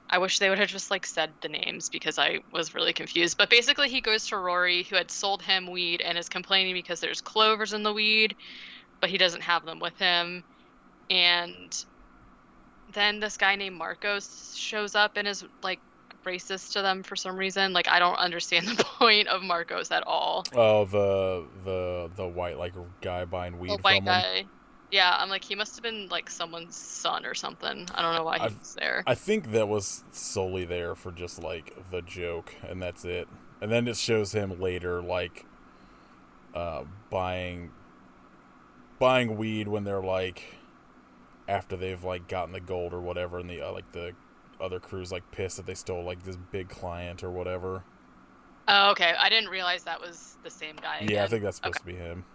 I wish they would have just like said the names, because I was really confused. But basically he goes to Rory, who had sold him weed, and is complaining because there's clovers in the weed, but he doesn't have them with him. And then this guy named Marcos shows up and is like racist to them for some reason. Like, I don't understand the point of Marcos at all. Oh, the white like guy buying weed white from guy. him. Yeah, I'm like, he must have been like someone's son or something. I don't know why he was there. I think that was solely there for just like the joke, and that's it. And then it shows him later like buying weed when they're like after they've like gotten the gold or whatever, and the like the other crew's like pissed that they stole like this big client or whatever. Oh, okay. I didn't realize that was the same guy again. Yeah, I think that's supposed to be him.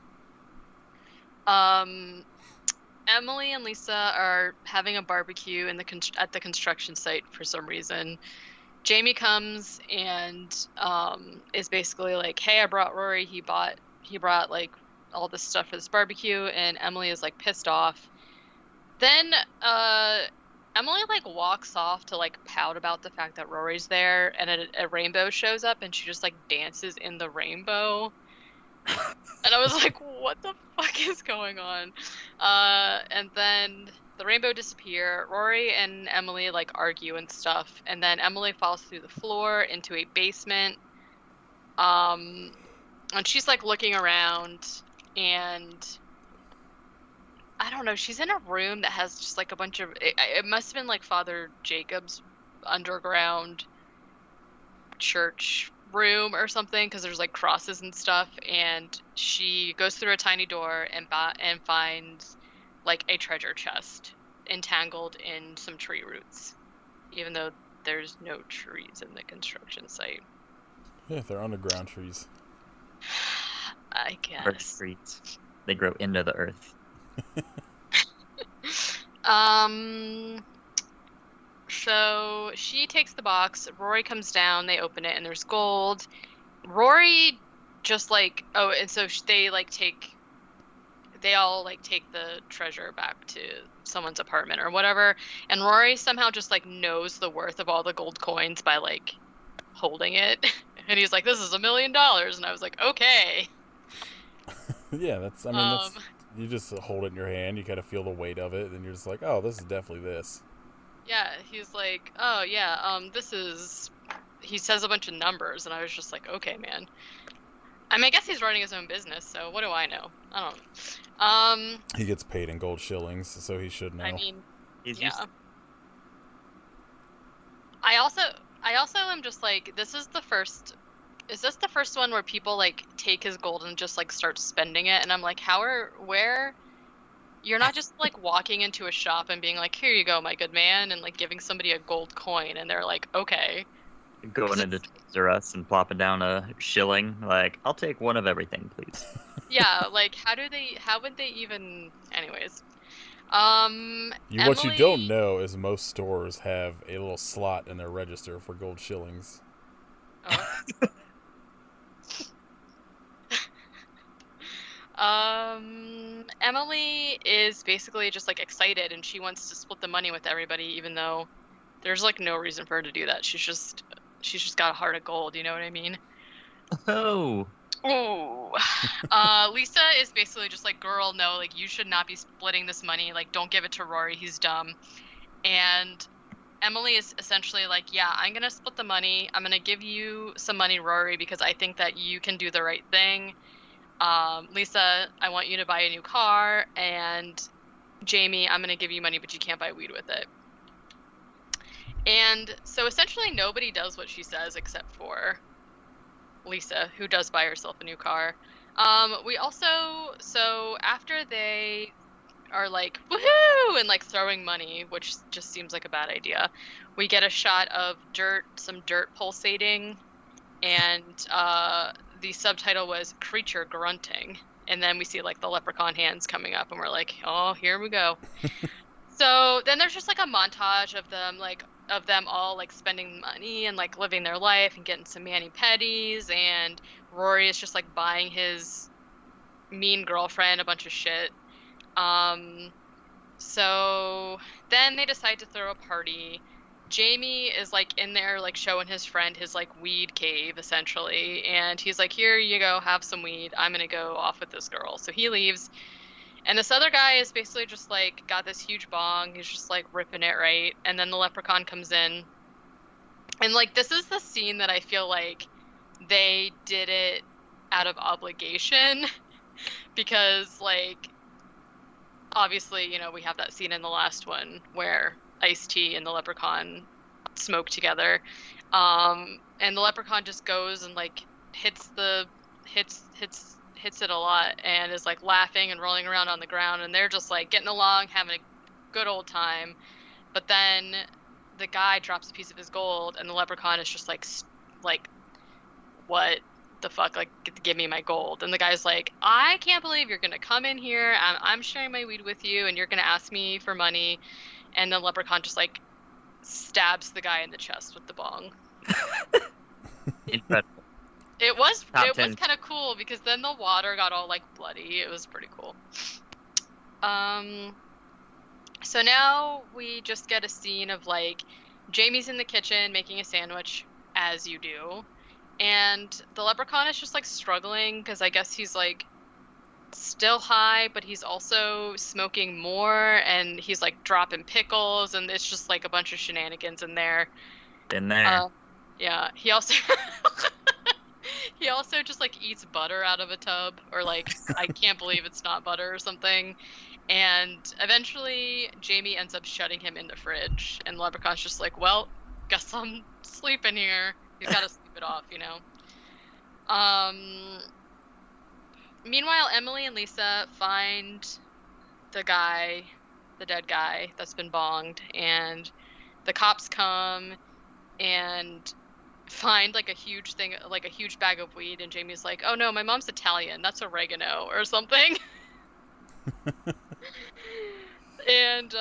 Emily and Lisa are having a barbecue at the construction site for some reason. Jamie comes and is basically like, "Hey, I brought Rory. He brought like all this stuff for this barbecue," and Emily is like pissed off. Then Emily like walks off to like pout about the fact that Rory's there, and a rainbow shows up, and she just like dances in the rainbow. And I was like, what the fuck is going on? And then the rainbow disappear. Rory and Emily like argue and stuff, and then Emily falls through the floor into a basement. And she's like looking around, and I don't know, she's in a room that has just like a bunch of, it must have been like Father Jacob's underground church room or something, because there's like crosses and stuff, and she goes through a tiny door and finds like a treasure chest entangled in some tree roots, even though there's no trees in the construction site. Yeah, they're underground trees. I guess. Earth trees. They grow into the earth. So she takes the box. Rory comes down. They open it, and there's gold. Rory just like, oh, and so they all like take the treasure back to someone's apartment or whatever. And Rory somehow just like knows the worth of all the gold coins by like holding it. And he's like, "This is $1 million." And I was like, okay. Yeah, that's, I mean, that's, you just hold it in your hand, you kind of feel the weight of it, and you're just like, oh, this is definitely this. Yeah, he's like, oh yeah, this is, he says a bunch of numbers, and I was just like, okay, man. I mean, I guess he's running his own business, so what do I know? I don't. He gets paid in gold shillings, so he should know. I mean, He's yeah. used to- I also am just like, is this the first one where people like take his gold and just like start spending it? And I'm like, where? You're not just like walking into a shop and being like, "Here you go, my good man," and like giving somebody a gold coin, and they're like, okay. Going into Toys R Us and plopping down a shilling, like, "I'll take one of everything, please." Yeah, like how would they even, anyways. What you don't know is most stores have a little slot in their register for gold shillings. Emily is basically just like excited, and she wants to split the money with everybody, even though there's like no reason for her to do that. She's just got a heart of gold, you know what I mean? Oh. Ooh. Lisa is basically just like, girl, no, like, you should not be splitting this money. Like, don't give it to Rory. He's dumb. And Emily is essentially like, yeah, I'm going to split the money. I'm going to give you some money, Rory, because I think that you can do the right thing. Lisa, I want you to buy a new car. And Jamie, I'm going to give you money, but you can't buy weed with it. And so essentially nobody does what she says except for Lisa, who does buy herself a new car. We also, so after they are like, woohoo, and like throwing money, which just seems like a bad idea, we get a shot of some dirt pulsating, and the subtitle was creature grunting. And then we see like the leprechaun hands coming up, and we're like, oh, here we go. So then there's just like a montage of them all like spending money and like living their life and getting some mani-pedis, and Rory is just like buying his mean girlfriend a bunch of shit. So then they decide to throw a party. Jamie is like in there like showing his friend his like weed cave essentially, and he's like, here you go, have some weed, I'm gonna go off with this girl. So he leaves. And this other guy is basically just, like, got this huge bong. He's just, like, ripping it, right? And then the leprechaun comes in. And, like, this is the scene that I feel like they did it out of obligation. Because, like, obviously, you know, we have that scene in the last one where Ice-T and the leprechaun smoke together. And the leprechaun just goes and, like, hits it a lot and is like laughing and rolling around on the ground, and they're just like getting along, having a good old time. But then the guy drops a piece of his gold, and the leprechaun is just like what the fuck, like, give me my gold. And the guy's like, I can't believe you're gonna come in here, I'm sharing my weed with you, and you're gonna ask me for money. And the leprechaun just like stabs the guy in the chest with the bong. Incredible. It was Top 10. kind of cool, because then the water got all like bloody. It was pretty cool. So now we just get a scene of like Jamie's in the kitchen making a sandwich, as you do, and the leprechaun is just like struggling because I guess he's like still high, but he's also smoking more, and he's like dropping pickles, and it's just like a bunch of shenanigans in there. Yeah, he also he also just like eats butter out of a tub, or like I can't believe it's not butter or something. And eventually Jamie ends up shutting him in the fridge, and the leprechaun's just like, well, guess I'm sleeping here. He's got to sleep it off, you know. Meanwhile, Emily and Lisa find the dead guy that's been bonged, and the cops come and find like a huge thing, like a huge bag of weed, and Jamie's like, oh no, my mom's Italian, that's oregano or something. And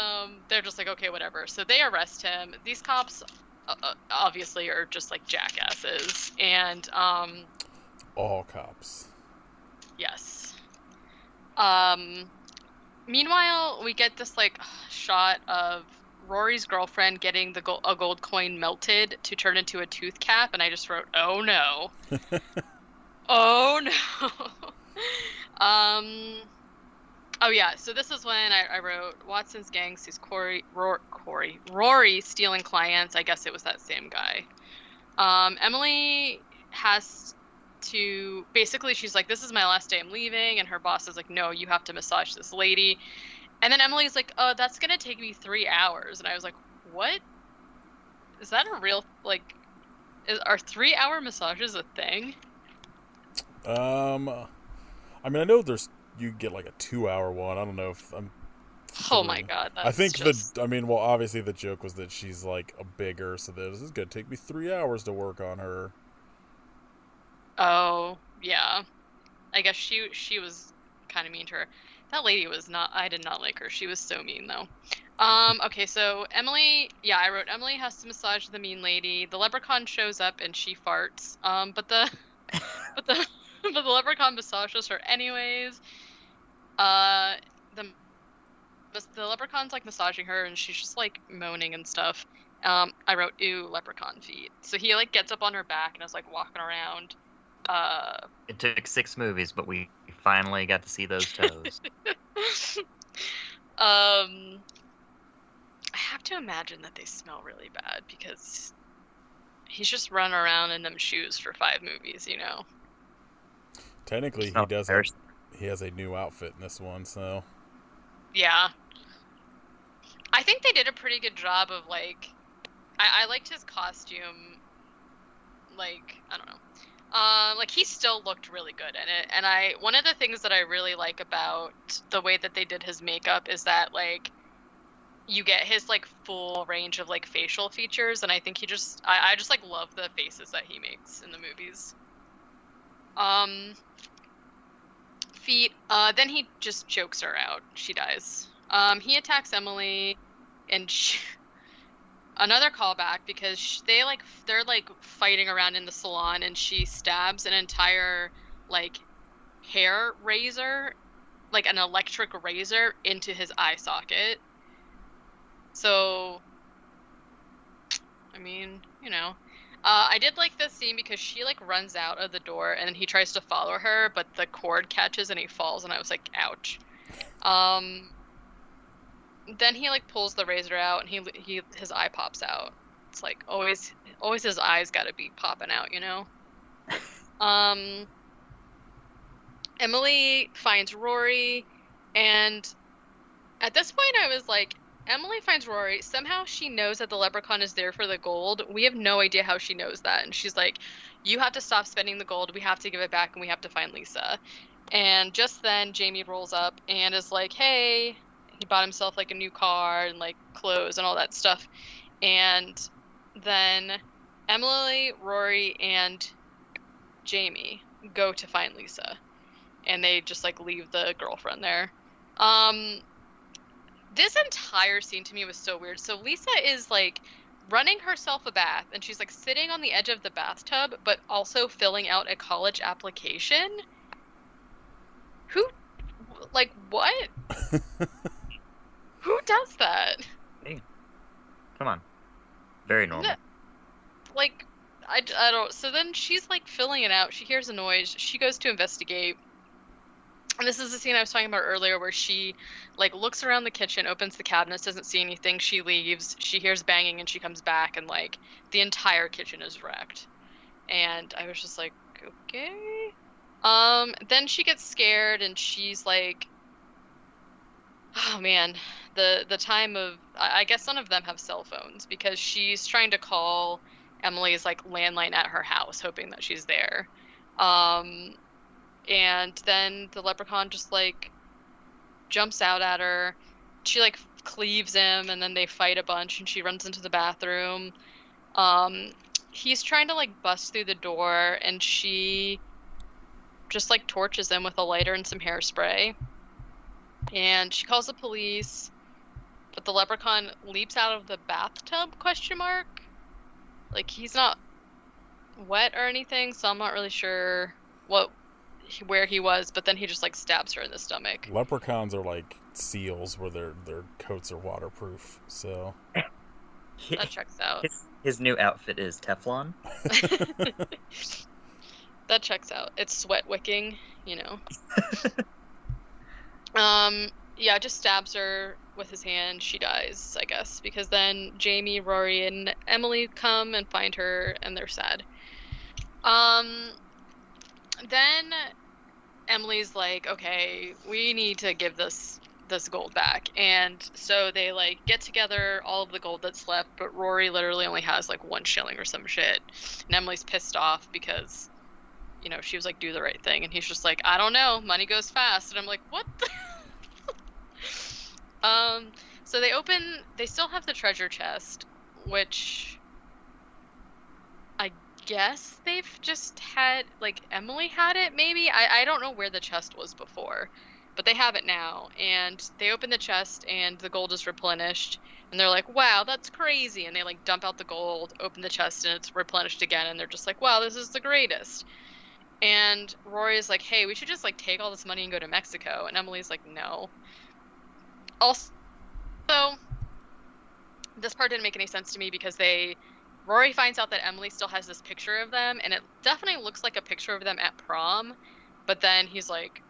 they're just like, okay, whatever. So they arrest him. These cops obviously are just like jackasses, and all cops. Yes. Meanwhile, we get this like shot of Rory's girlfriend getting a gold coin melted to turn into a tooth cap, and I just wrote, oh no. Oh no. Oh yeah, so this is when I wrote, Watson's gang sees Rory stealing clients. I guess it was that same guy. Emily has to, basically she's like, this is my last day, I'm leaving, and her boss is like, no, you have to massage this lady. And then Emily's like, oh, that's gonna take me 3 hours. And I was like, what? Is that a real, like, are 3-hour massages a thing? I mean, I know you get like a 2-hour one. I don't know if I'm. Oh my god! I think well, obviously the joke was that she's like a bigger, so this is gonna take me 3 hours to work on her. Oh yeah, I guess she was kind of mean to her. That lady was not. I did not like her. She was so mean though. Okay, so Emily. Yeah, I wrote Emily has to massage the mean lady. The leprechaun shows up and she farts. But the leprechaun massages her anyways. The leprechaun's like massaging her, and she's just like moaning and stuff. I wrote, ew, leprechaun feet. So he like gets up on her back and is like walking around, It took 6 movies, but we finally got to see those toes. I have to imagine that they smell really bad because he's just running around in them shoes for 5 movies, you know. Technically, he has a new outfit in this one, so. Yeah. I think they did a pretty good job of, like, I liked his costume. Like, I don't know. Like, he still looked really good in it. And one of the things that I really like about the way that they did his makeup is that, like, you get his, like, full range of, like, facial features. And I think I just, like, love the faces that he makes in the movies. Feet. Then he just chokes her out. She dies. He attacks Emily, and another callback because they're like fighting around in the salon, and she stabs an entire like hair razor, like an electric razor, into his eye socket. So, I mean, you know. I did like this scene because she like runs out of the door and then he tries to follow her, but the cord catches and he falls, and I was like, ouch. Then he like pulls the razor out and his eye pops out. It's like always his eyes got to be popping out, you know. Emily finds Rory, and at this point I was like, Emily finds Rory. Somehow she knows that the leprechaun is there for the gold. We have no idea how she knows that. And she's like, you have to stop spending the gold. We have to give it back, and we have to find Lisa. And just then, Jamie rolls up and is like, hey, he bought himself, like, a new car and, like, clothes and all that stuff. And then Emily, Rory, and Jamie go to find Lisa. And they just, like, leave the girlfriend there. This entire scene to me was so weird. So Lisa is, like, running herself a bath, and she's, like, sitting on the edge of the bathtub, but also filling out a college application. Who, like, what? Who does that? Hey, come on. Very normal. Like, I don't... So then she's, like, filling it out. She hears a noise. She goes to investigate. And this is the scene I was talking about earlier where she, like, looks around the kitchen, opens the cabinets, doesn't see anything. She leaves. She hears banging, and she comes back, and, like, the entire kitchen is wrecked. And I was just like, okay. Then she gets scared, and she's like, oh, man. The time of... I guess none of them have cell phones, because she's trying to call Emily's, like, landline at her house, hoping that she's there. And then the leprechaun just, like, jumps out at her. She, like, cleaves him, and then they fight a bunch, and she runs into the bathroom. He's trying to, like, bust through the door, and she just, like, torches him with a lighter and some hairspray. And she calls the police, but the leprechaun leaps out of the bathtub, ? Like, he's not wet or anything, so I'm not really sure where he was, but then he just, like, stabs her in the stomach. Leprechauns are like seals where their coats are waterproof, so that checks out. His new outfit is Teflon. That checks out. It's sweat wicking, you know. Yeah, just stabs her with his hand. She dies, I guess, because then Jamie, Rory, and Emily come and find her, and they're sad. Then Emily's like, okay, we need to give this gold back. And so they, like, get together all of the gold that's left, but Rory literally only has, like, 1 shilling or some shit. And Emily's pissed off because, you know, she was like, do the right thing. And he's just like, I don't know, money goes fast. And I'm like, what the... So they still have the treasure chest, which I guess they've just had, like, Emily had it, maybe? I don't know where the chest was before, but they have it now, and they open the chest, and the gold is replenished, and they're like, wow, that's crazy, and they, like, dump out the gold, open the chest, and it's replenished again, and they're just like, wow, this is the greatest. And Rory's like, hey, we should just, like, take all this money and go to Mexico, and Emily's like, no. Also, this part didn't make any sense to me because they Rory finds out that Emily still has this picture of them, and it definitely looks like a picture of them at prom. But then she's like,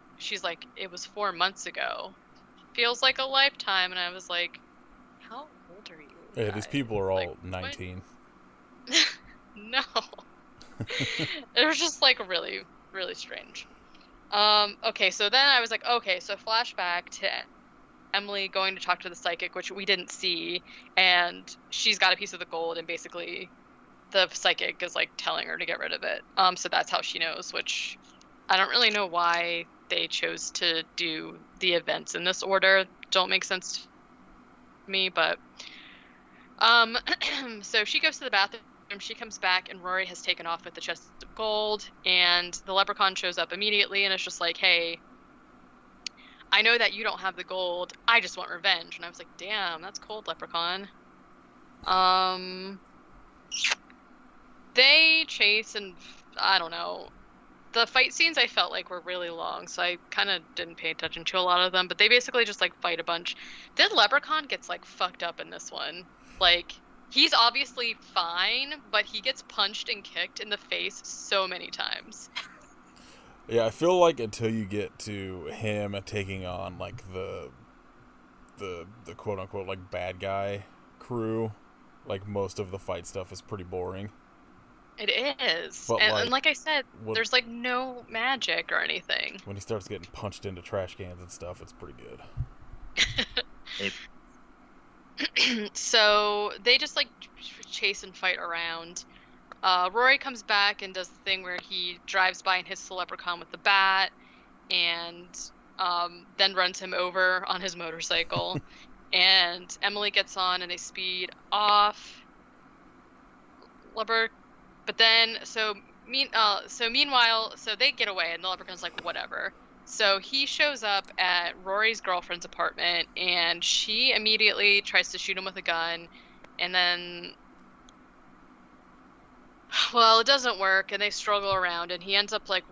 it was 4 months ago. Feels like a lifetime. And I was like, how old are you? Yeah, these people are all 19. No. It was just like really, really strange. Okay, so then I was like, okay, so flashback to Emily going to talk to the psychic, which we didn't see, and she's got a piece of the gold, and basically the psychic is like telling her to get rid of it. So that's how she knows, which I don't really know why they chose to do the events in this order. Don't make sense to me, but so she goes to the bathroom, she comes back, and Rory has taken off with the chest of gold, and the leprechaun shows up immediately, and it's just like, hey, I know that you don't have the gold, I just want revenge. And I was like, damn, that's cold, leprechaun. They chase, and I don't know. The fight scenes I felt like were really long, so I kind of didn't pay attention to a lot of them, but they basically just like fight a bunch. The leprechaun gets like fucked up in this one. Like, he's obviously fine, but he gets punched and kicked in the face so many times. Yeah, I feel like until you get to him taking on like the quote unquote like bad guy crew, like most of the fight stuff is pretty boring. It is. But and like I said, there's like no magic or anything. When he starts getting punched into trash cans and stuff, it's pretty good. So they just like chase and fight around. Rory comes back and does the thing where he drives by and hits the leprechaun with the bat, and then runs him over on his motorcycle. And Emily gets on and they speed off. But then, meanwhile, they get away, and the leprechaun's like, whatever. So he shows up at Rory's girlfriend's apartment, and she immediately tries to shoot him with a gun, and then, well, it doesn't work, and they struggle around, and he ends up, like,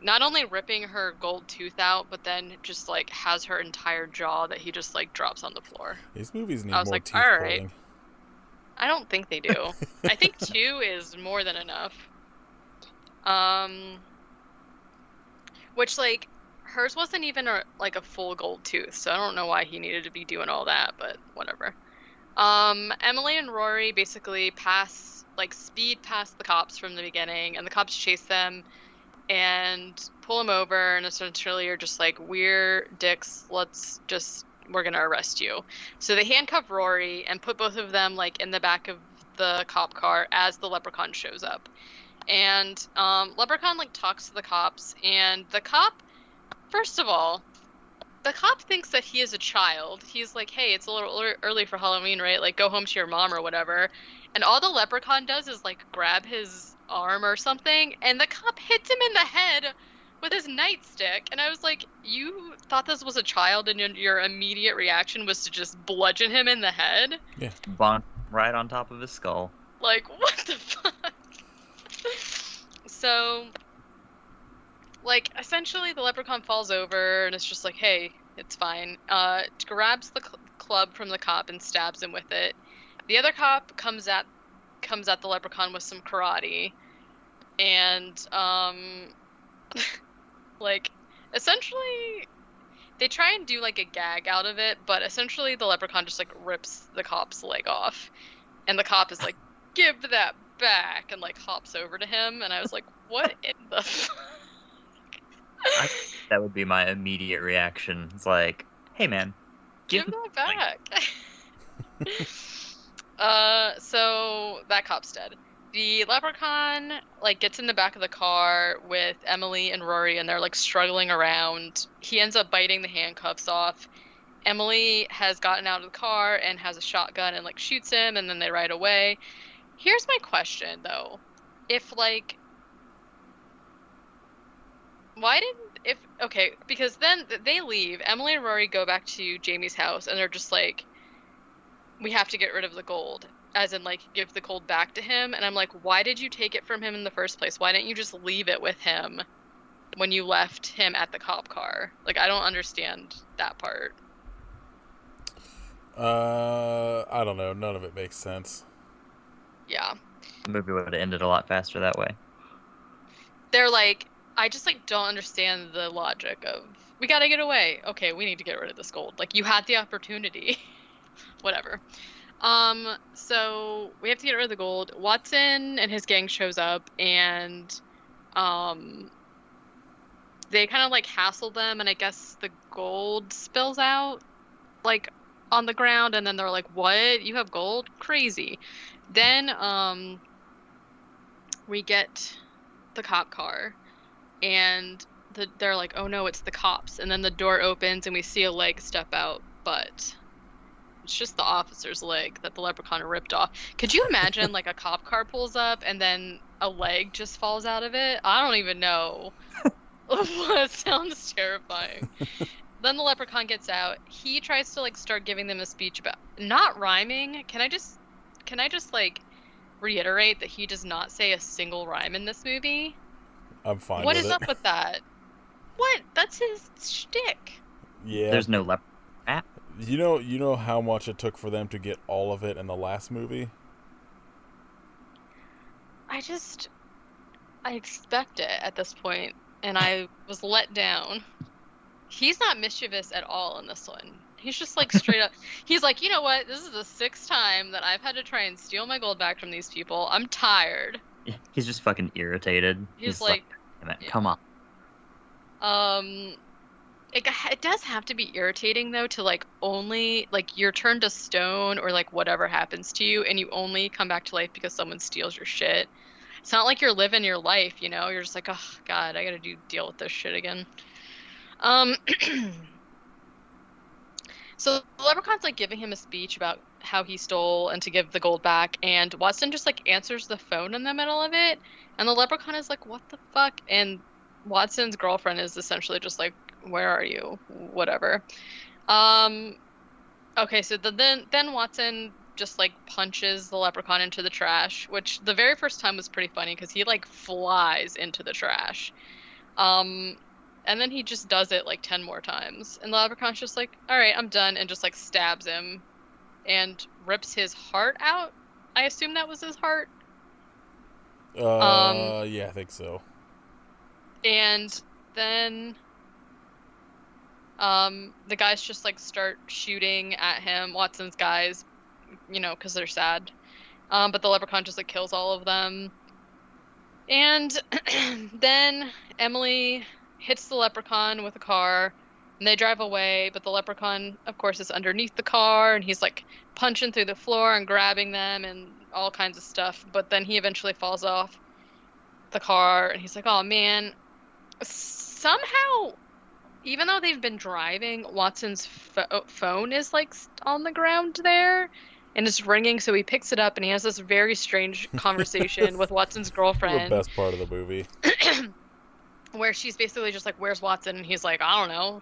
not only ripping her gold tooth out, but then just, like, has her entire jaw that he just, like, drops on the floor. These movies need more like, teeth all right. pulling. I don't think they do. I think 2 is more than enough. Which, like, hers wasn't even a full gold tooth, so I don't know why he needed to be doing all that, but whatever. Emily and Rory basically speed past the cops from the beginning, and the cops chase them and pull them over, and essentially are just like, we're dicks, we're gonna arrest you. So they handcuff Rory and put both of them like in the back of the cop car as the leprechaun shows up. And Leprechaun like talks to the cops, and the cop, first of all, the cop thinks that he is a child. He's like, hey, it's a little early for Halloween, right? Like, go home to your mom or whatever. And all the Leprechaun does is like grab his arm or something, and the cop hits him in the head with his nightstick. And I was like, you thought this was a child, and your immediate reaction was to just bludgeon him in the head? Yeah. Bonk right on top of his skull. Like, what the fuck? So, like, essentially the leprechaun falls over, and it's just like, hey, it's fine. Grabs the club from the cop and stabs him with it. The other cop comes at the leprechaun with some karate, and like, essentially they try and do like a gag out of it, but essentially the leprechaun just like rips the cop's leg off, and the cop is like, give that back, and like hops over to him, and I was like, what in the fuck? That would be my immediate reaction. It's like, hey man, give that back. So that cop's dead. The leprechaun like gets in the back of the car with Emily and Rory, and they're like struggling around. He ends up biting the handcuffs off. Emily has gotten out of the car and has a shotgun and like shoots him, and then they ride away. Here's my question though. Because then they leave. Emily and Rory go back to Jamie's house, and they're just like, we have to get rid of the gold, as in like give the gold back to him. And I'm like, why did you take it from him in the first place? Why didn't you just leave it with him when you left him at the cop car? Like, I don't understand that part. I don't know. None of it makes sense. Yeah. The movie would have ended a lot faster that way. They're like, I just like don't understand the logic of, we gotta get away. Okay, we need to get rid of this gold. Like, you had the opportunity. Whatever. So we have to get rid of the gold. Watson and his gang shows up, and they kind of like hassle them, and I guess the gold spills out like on the ground, and then they're like, what? You have gold? Crazy. Then we get the cop car, and they're like, oh no, it's the cops. And then the door opens and we see a leg step out, but it's just the officer's leg that the leprechaun ripped off. Could you imagine like a cop car pulls up and then a leg just falls out of it? I don't even know. It sounds terrifying. Then the leprechaun gets out. He tries to like start giving them a speech about not rhyming. Can I just like reiterate that he does not say a single rhyme in this movie? I'm fine What with is it. up with that? What? That's his shtick. Yeah. There's no leprechaun. You know how much it took for them to get all of it in the last movie? I expect it at this point, and I was let down. He's not mischievous at all in this one. He's just like straight up. He's like, you know what? This is the 6th time that I've had to try and steal my gold back from these people. I'm tired. He's just fucking irritated. He's like, damn it, come on. It does have to be irritating though to like only like you're turned to stone or like whatever happens to you, and you only come back to life because someone steals your shit. It's not like you're living your life, you know. You're just like, oh god, I gotta deal with this shit again. So the leprechaun's like giving him a speech about how he stole and to give the gold back, and Watson just like answers the phone in the middle of it, and the leprechaun is like, what the fuck? And Watson's girlfriend is essentially just like, where are you? Whatever. Okay, so then Watson just like punches the leprechaun into the trash, which the very first time was pretty funny because he like flies into the trash. And then he just does it like 10 more times. And the leprechaun's just like, all right, I'm done. And just like stabs him and rips his heart out. I assume that was his heart. Yeah, I think so. And then the guys just like start shooting at him, Watson's guys, you know, because they're sad. But the leprechaun just like kills all of them. And then Emily hits the leprechaun with a car, and they drive away, but the leprechaun, of course, is underneath the car, and he's like punching through the floor and grabbing them and all kinds of stuff. But then he eventually falls off the car, and he's like, oh man. Somehow, even though they've been driving, Watson's phone is like on the ground there and it's ringing, so he picks it up and he has this very strange conversation with Watson's girlfriend. The best part of the movie. Where she's basically just like, where's Watson? And he's like, I don't know.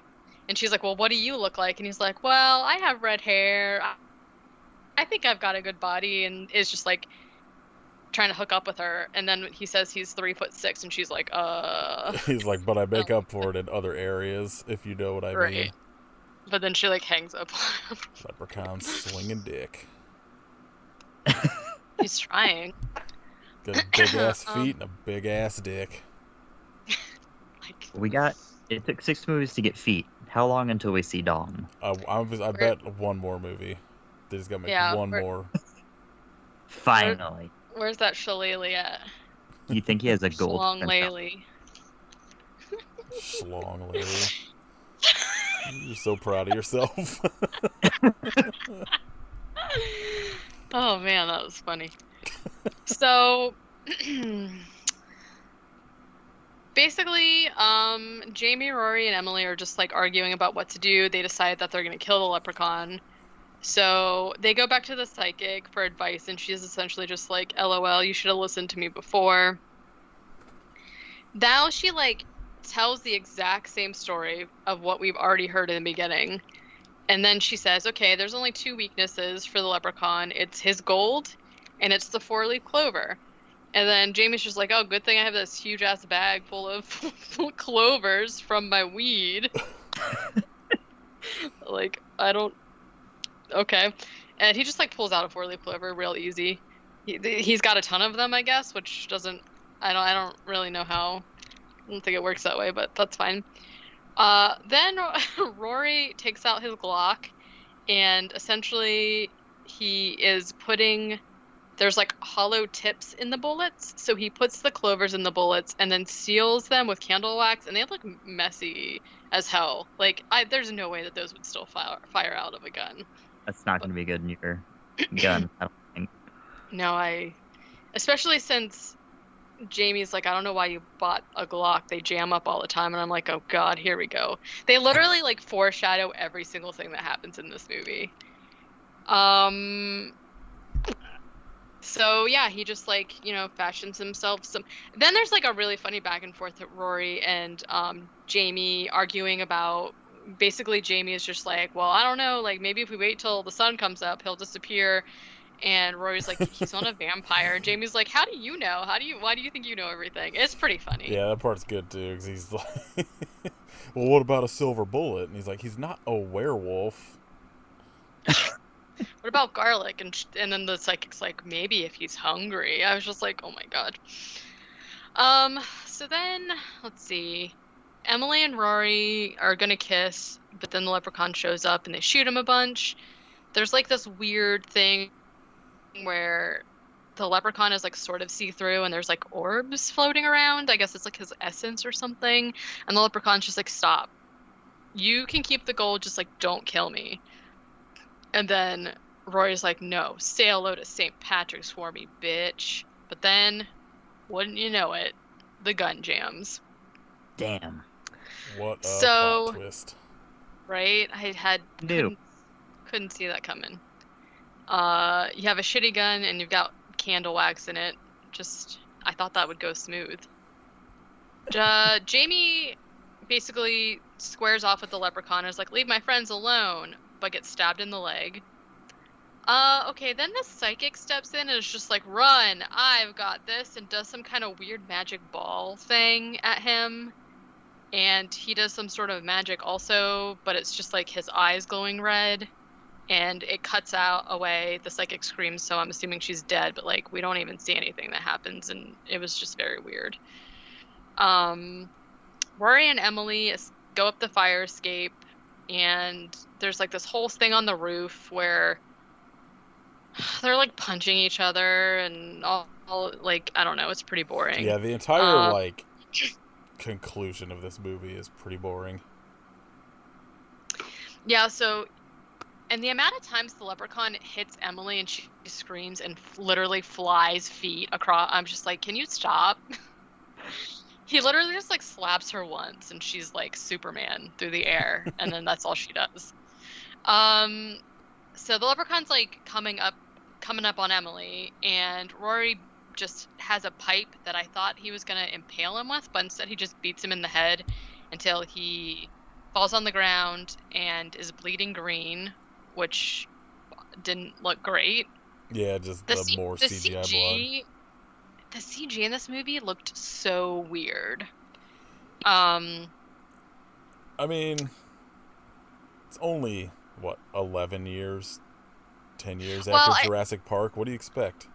And she's like, well, what do you look like? And he's like, well, I have red hair. I think I've got a good body. And is just like trying to hook up with her. And then he says he's 3'6", and she's like, He's like, but I make up for it in other areas, if you know what I mean. But then she like hangs up. Leprechaun swinging dick. He's trying. Got big ass feet and a big ass dick. It took 6 movies to get feet. How long until we see Dawn? I bet one more movie. They just gotta make one more. Finally. Where's that shillelagh at? You think he has a gold? Shlongleighly. Shlongleighly. You're so proud of yourself. Oh man, that was funny. So basically, Jamie, Rory, and Emily are just like arguing about what to do. They decide that they're gonna kill the leprechaun. So they go back to the psychic for advice, and she's essentially just like, LOL, you should have listened to me before. Now she like tells the exact same story of what we've already heard in the beginning. And then she says, okay, there's only 2 weaknesses for the leprechaun. It's his gold, and it's the 4-leaf clover. And then Jamie's just like, oh, good thing I have this huge-ass bag full of clovers from my weed. Like, I don't... Okay. And he just, like, pulls out a 4-leaf clover real easy. he's got a ton of them, I guess, which doesn't. I don't really know how. I don't think it works that way, but that's fine. Then Rory takes out his Glock, and essentially he is putting. There's like hollow tips in the bullets, so he puts the clovers in the bullets and then seals them with candle wax, and they look messy as hell. Like, there's no way that those would still fire out of a gun. That's not going to be good in your gun, I don't think. No, especially since Jamie's like, I don't know why you bought a Glock. They jam up all the time, and I'm like, oh god, here we go. They literally like foreshadow every single thing that happens in this movie. So yeah, he just like, fashions himself some. Then there's like a really funny back and forth at Rory and Jamie arguing about. Basically, Jamie is just like, well, I don't know, like maybe if we wait till the sun comes up, he'll disappear. And Rory's like, he's not a vampire. And Jamie's like, how do you know? Why do you think you know everything? It's pretty funny. Yeah, that part's good too, because he's like, well, what about a silver bullet? And he's like, he's not a werewolf. What about garlic? And then the psychic's like, maybe if he's hungry. I was just like, oh my god. So then, let's see. Emily and Rory are gonna kiss, but then the leprechaun shows up and they shoot him a bunch. There's like this weird thing where the leprechaun is like sort of see-through and there's like orbs floating around. I guess it's like his essence or something. And the leprechaun's just like, stop. You can keep the gold, just like don't kill me. And then Rory's like, no, say hello to St. Patrick's for me, bitch. But then, wouldn't you know it, the gun jams. Damn. What a plot twist. Right? Couldn't see that coming. You have a shitty gun and you've got candle wax in it. I thought that would go smooth. Jamie basically squares off with the leprechaun and is like, leave my friends alone, but gets stabbed in the leg. Okay, then the psychic steps in and is just like, run, I've got this, and does some kind of weird magic ball thing at him. And he does some sort of magic also, but it's just like his eyes glowing red. And it cuts away. The psychic screams, so I'm assuming she's dead, but like we don't even see anything that happens, and it was just very weird. Rory and Emily go up the fire escape, and there's like this whole thing on the roof where they're like punching each other and all like, I don't know, it's pretty boring. Yeah, the entire like conclusion of this movie is pretty boring. Yeah, so. And the amount of times the leprechaun hits Emily and she screams and literally flies feet across, I'm just like, can you stop? He literally just like slaps her once and she's like Superman through the air, and then that's all she does. So the leprechaun's like coming up on Emily, and Rory just has a pipe that I thought he was gonna impale him with, but instead he just beats him in the head until he falls on the ground and is bleeding green, which didn't look great. Yeah, just the more CGI blood. The CG in this movie looked so weird. I mean, it's only, 11 years, 10 years after Jurassic Park? What do you expect?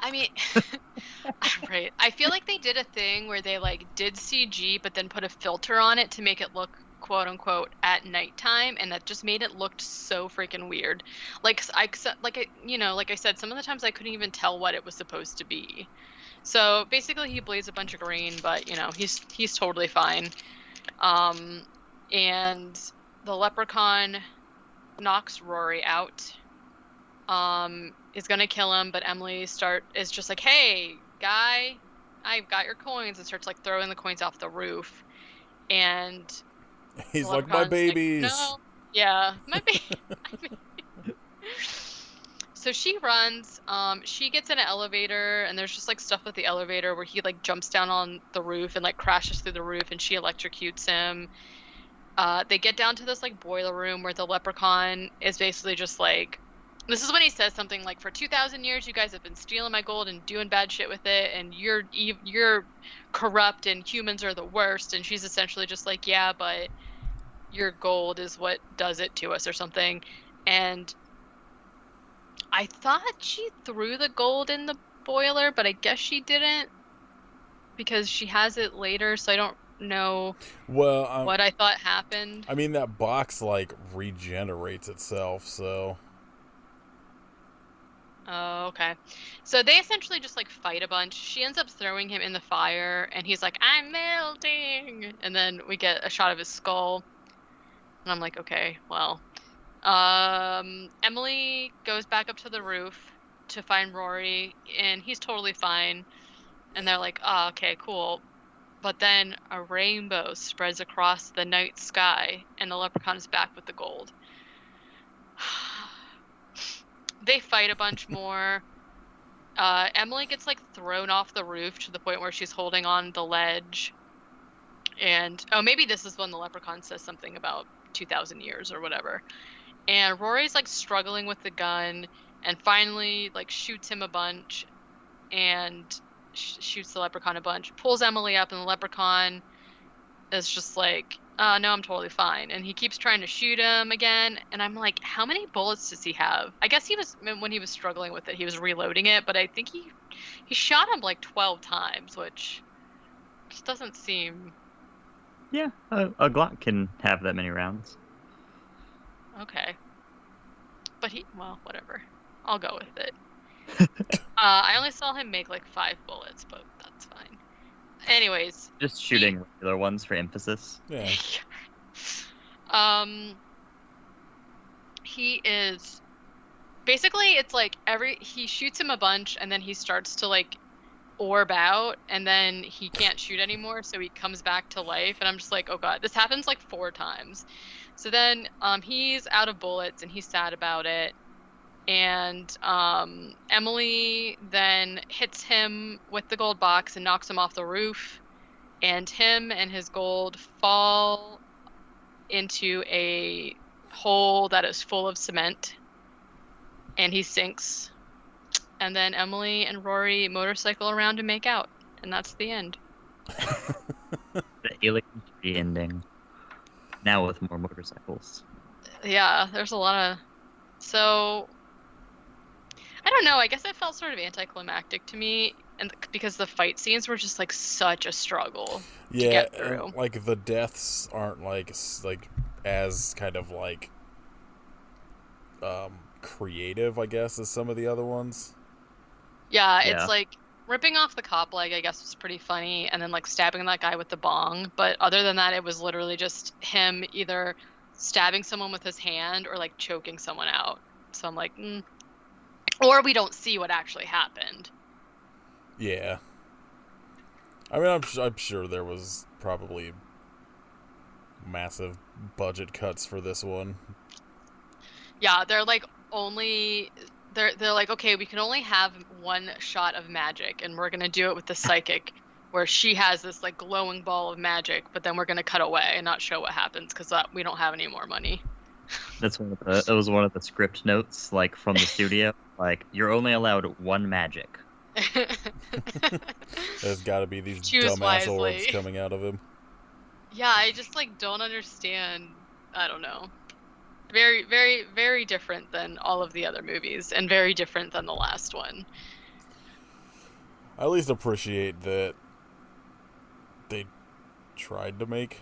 I mean, right. I feel like they did a thing where they like did CG, but then put a filter on it to make it look quote unquote at nighttime, and that just made it look so freaking weird. Like I said, some of the times I couldn't even tell what it was supposed to be. So basically, he bleeds a bunch of green, but he's totally fine. And the leprechaun knocks Rory out. Is gonna kill him, but Emily is just like, hey guy, I've got your coins, and starts like throwing the coins off the roof. And he's like, my babies. Like, no. Yeah, my baby. So she runs. She gets in an elevator, and there's just like stuff with the elevator where he like jumps down on the roof and like crashes through the roof, and she electrocutes him. They get down to this like boiler room where the leprechaun is basically just like, this is when he says something like, for 2,000 years you guys have been stealing my gold and doing bad shit with it, and you're corrupt and humans are the worst. And she's essentially just like, yeah, but your gold is what does it to us or something. And I thought she threw the gold in the boiler, but I guess she didn't because she has it later, so I don't know what I thought happened. I mean, that box, like, regenerates itself, so... Oh, okay. So they essentially just, like, fight a bunch. She ends up throwing him in the fire, and he's like, I'm melting! And then we get a shot of his skull. And I'm like, okay, well. Emily goes back up to the roof to find Rory, and he's totally fine. And they're like, oh, okay, cool. But then a rainbow spreads across the night sky, and the leprechaun is back with the gold. They fight a bunch more. Emily gets, like, thrown off the roof to the point where she's holding on the ledge. And, oh, maybe this is when the leprechaun says something about 2,000 years or whatever. And Rory's, like, struggling with the gun and finally, like, shoots him a bunch and shoots the leprechaun a bunch. Pulls Emily up, and the leprechaun is just like, no, I'm totally fine. And he keeps trying to shoot him again. And I'm like, how many bullets does he have? I guess when he was struggling with it, he was reloading it. But I think he shot him like 12 times, which just doesn't seem... Yeah, a Glock can have that many rounds. Okay. But well, whatever. I'll go with it. I only saw him make like 5 bullets, but that's fine. Anyways. Just shooting regular ones for emphasis. Yeah. He is... Basically, it's like he shoots him a bunch, and then he starts to like orb out, and then he can't shoot anymore, so he comes back to life, and I'm just like, oh god, this happens like 4 times. So then he's out of bullets, and he's sad about it. And Emily then hits him with the gold box and knocks him off the roof. And him and his gold fall into a hole that is full of cement. And he sinks. And then Emily and Rory motorcycle around to make out. And that's the end. The Alien 3 ending. Now with more motorcycles. Yeah, there's a lot of... So... I don't know, I guess it felt sort of anticlimactic to me, and because the fight scenes were just like such a struggle to get through. And, like, the deaths aren't like as kind of like creative, I guess, as some of the other ones. Yeah, it's like ripping off the cop leg, I guess, was pretty funny, and then like stabbing that guy with the bong, but other than that, it was literally just him either stabbing someone with his hand or like choking someone out. So I'm like, Or we don't see what actually happened. Yeah. I mean, I'm sure there was probably massive budget cuts for this one. Yeah, they're like they're like, okay, we can only have one shot of magic, and we're gonna do it with the psychic, where she has this like glowing ball of magic, but then we're gonna cut away and not show what happens because we don't have any more money. That was one of the script notes, like, from the studio. Like, you're only allowed one magic. There's got to be these Choose dumbass wisely. orbs coming out of him. Yeah, I just like don't understand. I don't know. Very, very, very different than all of the other movies, and very different than the last one. I at least appreciate that they tried to make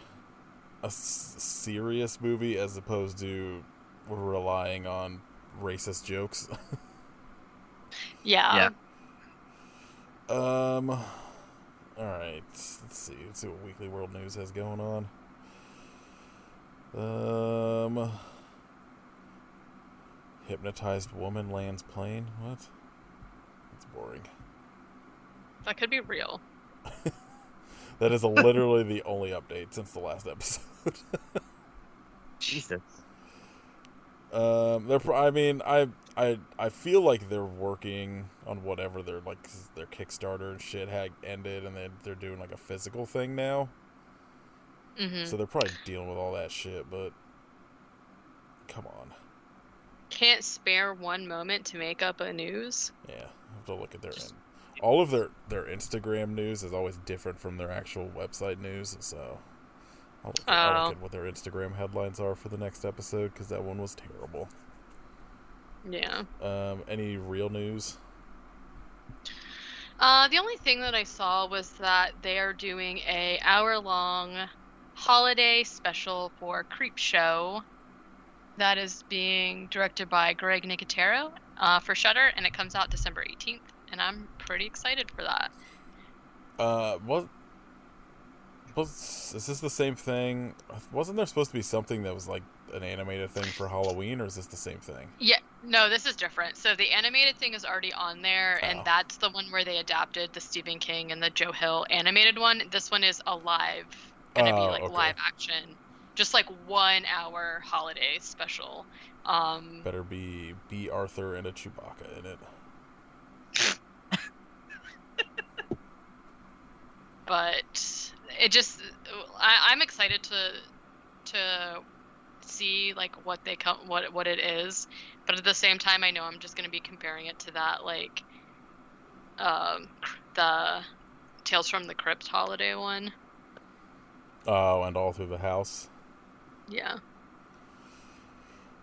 a serious movie as opposed to relying on racist jokes. Yeah. All right. Let's see what Weekly World News has going on. Hypnotized woman lands plane. What? That's boring. That could be real. That is literally the only update since the last episode. Jesus. I feel like they're working on whatever their Kickstarter and shit had ended, and they're doing like a physical thing now. Mm-hmm. So they're probably dealing with all that shit, but come on. Can't spare one moment to make up a news. Yeah, I have to look at their end. All of their Instagram news is always different from their actual website news, so I'll look at what their Instagram headlines are for the next episode, because that one was terrible. Yeah. Any real news? The only thing that I saw was that they are doing a hour-long holiday special for Creepshow that is being directed by Greg Nicotero for Shudder, and it comes out December 18th, and I'm pretty excited for that. Is this the same thing? Wasn't there supposed to be something that was like an animated thing for Halloween, or is this the same thing? Yeah, no, this is different. So the animated thing is already on there, and that's the one where they adapted the Stephen King and the Joe Hill animated one. This one is gonna be like live action, just like 1 hour holiday special. Better be Arthur and a Chewbacca in it. But it just, I'm excited to see like what it is, but at the same time I know I'm just going to be comparing it to that like the Tales from the Crypt holiday one. Oh, and All Through the House. Yeah.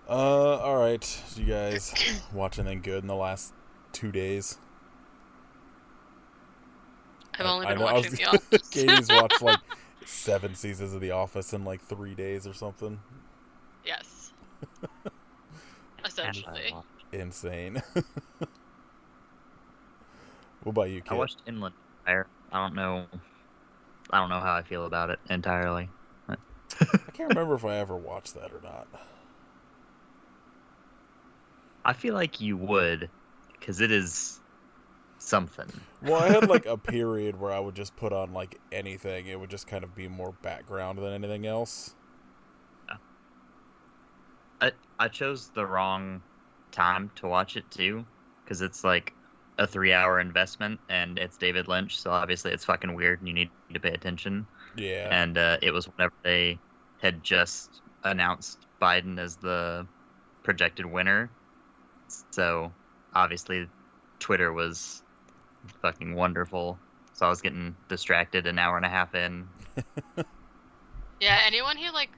All right. Did you guys watch anything good in the last 2 days? I've only been watching The Office. Katie's watched like 7 seasons of The Office in like 3 days or something. Yes. Essentially. Insane. What about you, Kit? I watched Inland Empire. I don't know how I feel about it entirely. I can't remember if I ever watched that or not. I feel like you would, because it is something. Well, I had like a period where I would just put on like anything. It would just kind of be more background than anything else. I chose the wrong time to watch it too, because it's like a 3-hour investment, and it's David Lynch, so obviously it's fucking weird and you need to pay attention. Yeah. And it was whenever they had just announced Biden as the projected winner, so obviously Twitter was fucking wonderful, so I was getting distracted an hour and a half in. Yeah, anyone who like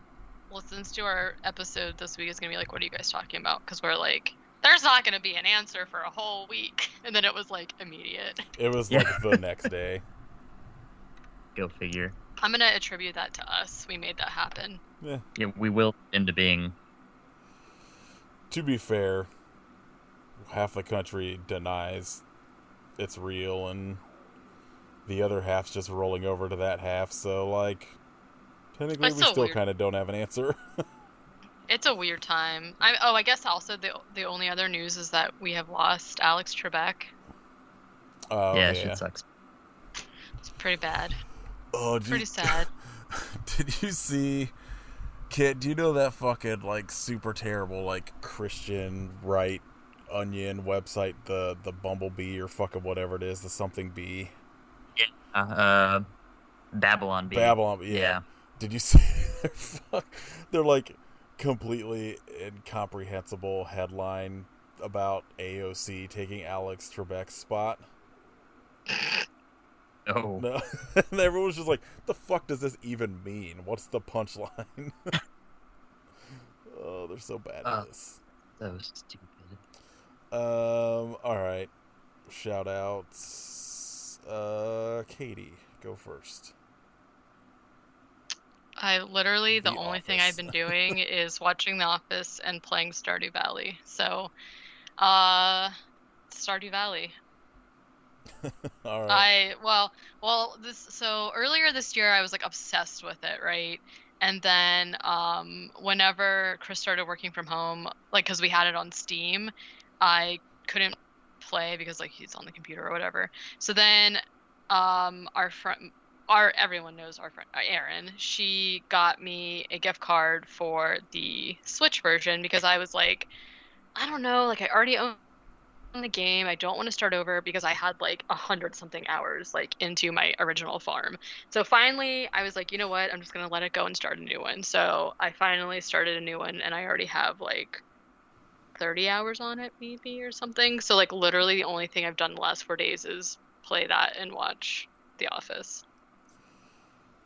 listens to our episode this week is gonna be like, what are you guys talking about? Because we're like, there's not gonna be an answer for a whole week. And then it was like immediate. It was like the next day. Go figure. I'm gonna attribute that to us. We made that happen. Yeah, we will into being. To be fair, half the country denies it's real, and the other half's just rolling over to that half, so like technically we still kind of don't have an answer. It's a weird time. I guess also the only other news is that we have lost Alex Trebek. Oh yeah, shit sucks. It's pretty bad. Oh, pretty sad. Did you see, Kit, do you know that fucking like super terrible like Christian right onion website, the Bumblebee or fucking whatever it is, the something bee? Yeah. Babylon Bee. Babylon, yeah. Did you see they're like completely incomprehensible headline about AOC taking Alex Trebek's spot? Oh. No. And everyone was just like, the fuck does this even mean? What's the punchline? Oh, they're so bad at this. That was stupid. Alright. Shout outs. Katie, go first. The only thing I've been doing is watching The Office and playing Stardew Valley. So, Stardew Valley. All right. So earlier this year I was like obsessed with it, right? And then whenever Chris started working from home, like because we had it on Steam, I couldn't play because like he's on the computer or whatever. So then everyone knows our friend Erin. She got me a gift card for the Switch version because I was like, I don't know, like I already own the game. I don't want to start over because I had like 100-something hours like into my original farm. So finally, I was like, you know what? I'm just gonna let it go and start a new one. So I finally started a new one, and I already have like 30 hours on it, maybe or something. So like literally, the only thing I've done the last 4 days is play that and watch The Office.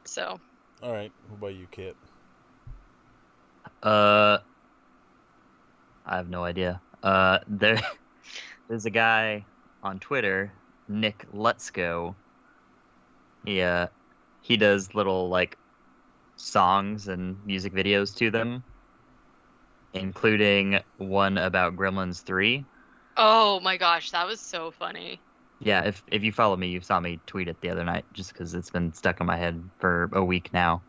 So. All right. What about you, Kit? I have no idea. There's a guy on Twitter, Nick Let's Go. He does little like songs and music videos to them, including one about Gremlins 3. Oh my gosh, that was so funny. Yeah, if you follow me, you saw me tweet it the other night, just because it's been stuck in my head for a week now.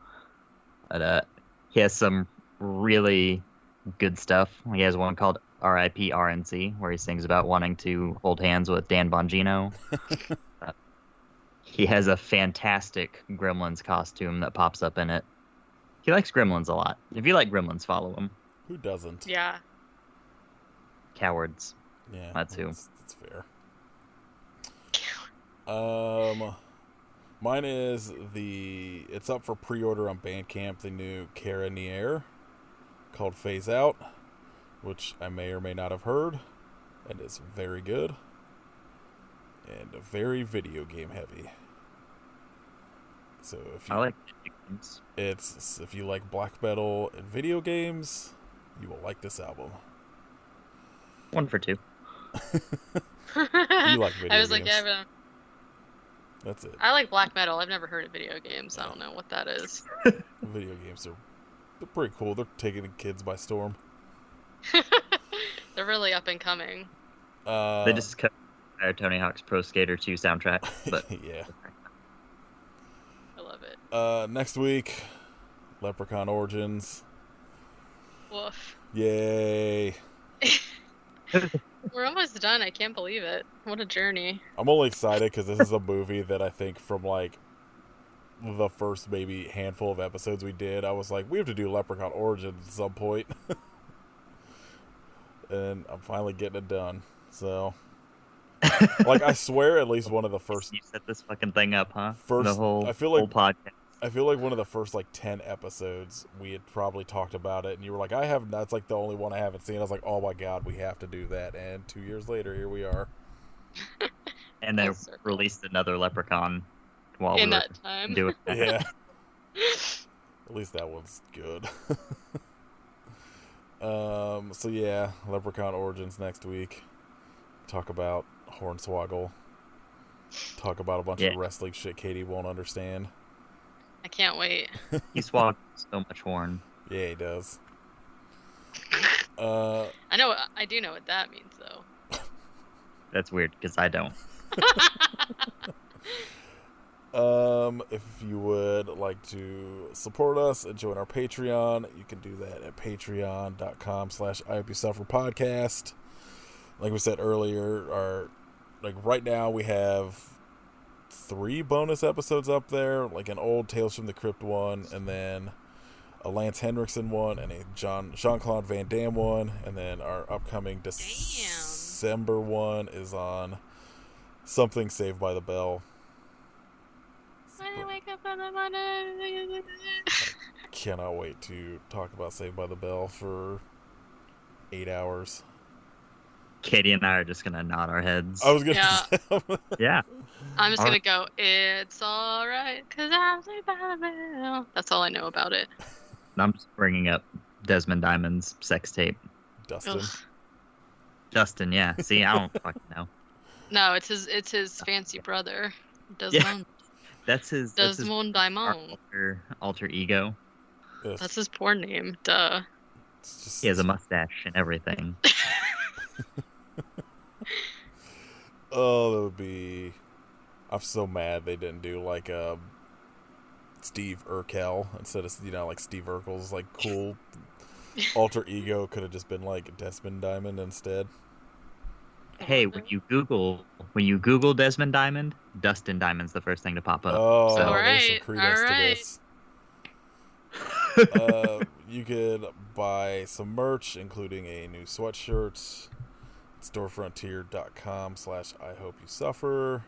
But he has some really good stuff. He has one called R.I.P. RNC, where he sings about wanting to hold hands with Dan Bongino. He has a fantastic Gremlins costume that pops up in it. He likes Gremlins a lot. If you like Gremlins, follow him. Who doesn't? Yeah. Cowards. Yeah, that's who. That's fair. Mine is it's up for pre-order on Bandcamp, the new Cara Neir called Phase Out, which I may or may not have heard, and it's very good and very video game heavy. So I like games. If you like black metal and video games, you will like this album. 1 for 2. You like video games. I was like, yeah, but that's it. I like black metal. I've never heard of video games. I don't know what that is. Video games they're pretty cool. They're taking the kids by storm. They're really up and coming. They just cut Tony Hawk's Pro Skater 2 soundtrack, but yeah. I love it. Next week, Leprechaun Origins. Woof. Yay. We're almost done. I can't believe it. What a journey. I'm only excited because this is a movie that I think from like the first maybe handful of episodes we did, I was like, we have to do Leprechaun Origins at some point. And I'm finally getting it done. So, like, I swear at least one of the first... You set this fucking thing up, huh? First, the whole podcast. I feel like one of the first, like, 10 episodes, we had probably talked about it, and you were like, that's, like, the only one I haven't seen. I was like, oh, my God, we have to do that. And 2 years later, here we are. And they released another Leprechaun while in we were that time. doing that. Yeah. At least that one's good. So, yeah, Leprechaun Origins next week. Talk about Hornswoggle. Talk about a bunch of wrestling shit Katie won't understand. I can't wait. He swags so much horn. Yeah, he does. I do know what that means, though. That's weird, because I don't. If you would like to support us and join our Patreon, you can do that at patreon.com/IHopeYouSufferPodcast. Like we said earlier, right now we have 3 bonus episodes up there, like an old Tales from the Crypt one, and then a Lance Henriksen one, and a Jean-Claude Van Damme one, and then our upcoming December one is on something Saved by the Bell. When I wake up in the morning. Cannot wait to talk about Saved by the Bell for 8 hours. Katie and I are just gonna nod our heads. I was gonna say, yeah. I'm just gonna go, it's alright, cause I'm Saved by the Bell. That's all I know about it. I'm just bringing up Desmond Diamond's sex tape. Dustin. Ugh. Dustin, yeah. See, I don't fucking know. No, it's his fancy brother. Desmond. Yeah. That's his Diamond. Alter ego. Yes. That's his porn name. Duh. He has a mustache and everything. Oh, that would be... I'm so mad they didn't do like Steve Urkel instead of, like Steve Urkel's like cool alter ego. Could have just been like Desmond Diamond instead. Hey, when you Google Desmond Diamond, Dustin Diamond's the first thing to pop up. Oh, all there's some right, credence all to right. this. You could buy some merch, including a new sweatshirt. Storefrontier.com/IHopeYouSuffer.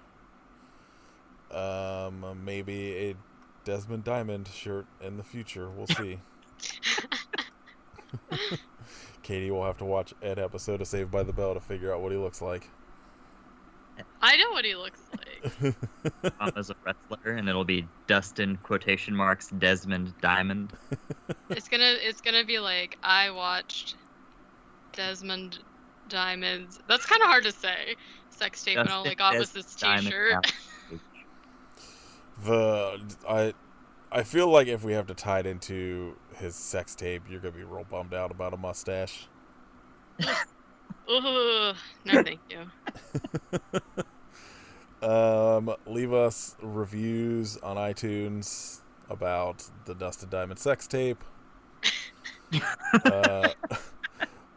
Maybe a Desmond Diamond shirt in the future. We'll see. Katie will have to watch an episode of Saved by the Bell to figure out what he looks like. I know what he looks like. As a wrestler, and it'll be Dustin quotation marks Desmond Diamond. It's gonna be like, I watched Desmond Diamonds. That's kind of hard to say. Sex tape, and all I got was this T-shirt. I feel like if we have to tie it into his sex tape, you're gonna be real bummed out about a mustache. Ooh, no, thank you. Leave us reviews on iTunes about the Dustin Diamond sex tape.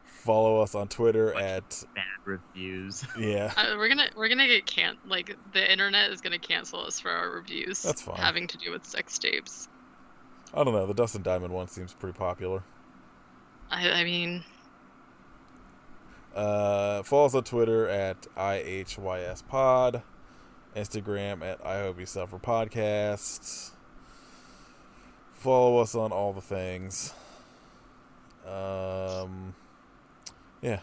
Follow us on Twitter at bad reviews. Yeah, we're gonna get like the internet is gonna cancel us for our reviews. That's fine. Having to do with sex tapes. I don't know. The Dustin Diamond one seems pretty popular. I mean, follow us on Twitter at IHYSPod, Instagram at I Hope You Suffer Podcast. Follow us on all the things. Yeah,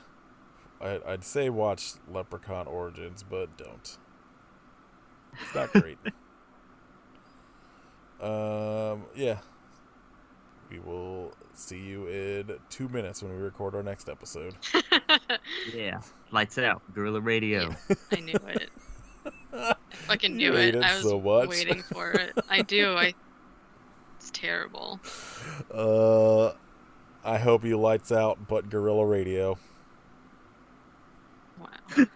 I'd say watch Leprechaun Origins, but don't. It's not great. Yeah. We will see you in 2 minutes when we record our next episode. Yeah. Lights out. Guerrilla Radio. I knew it. I fucking knew it. I was so much. waiting for it. I do. It's terrible. I hope you lights out, but Guerrilla Radio. Wow.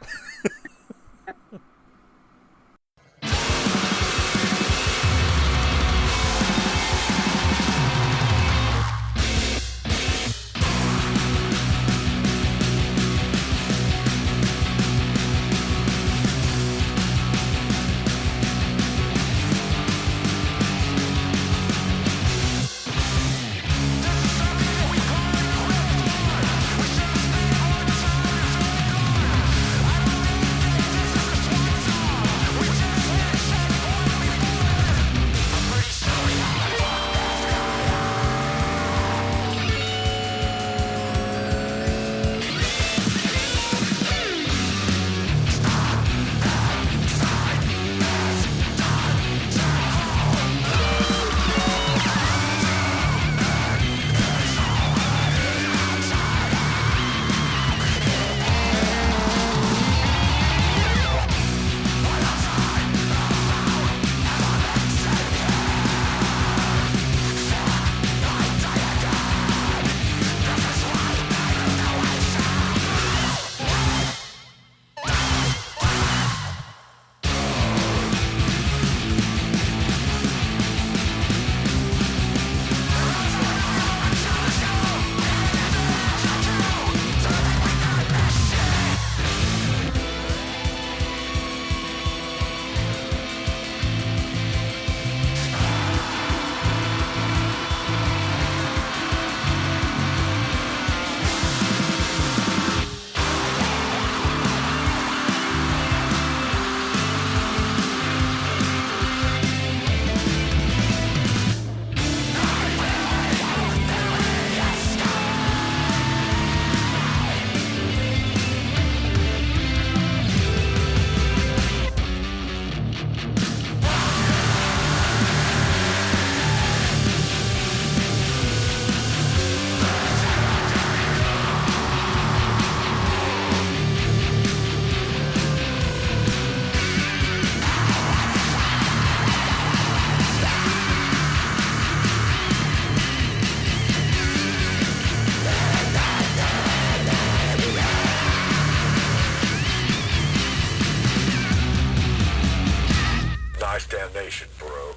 Damnation, bro.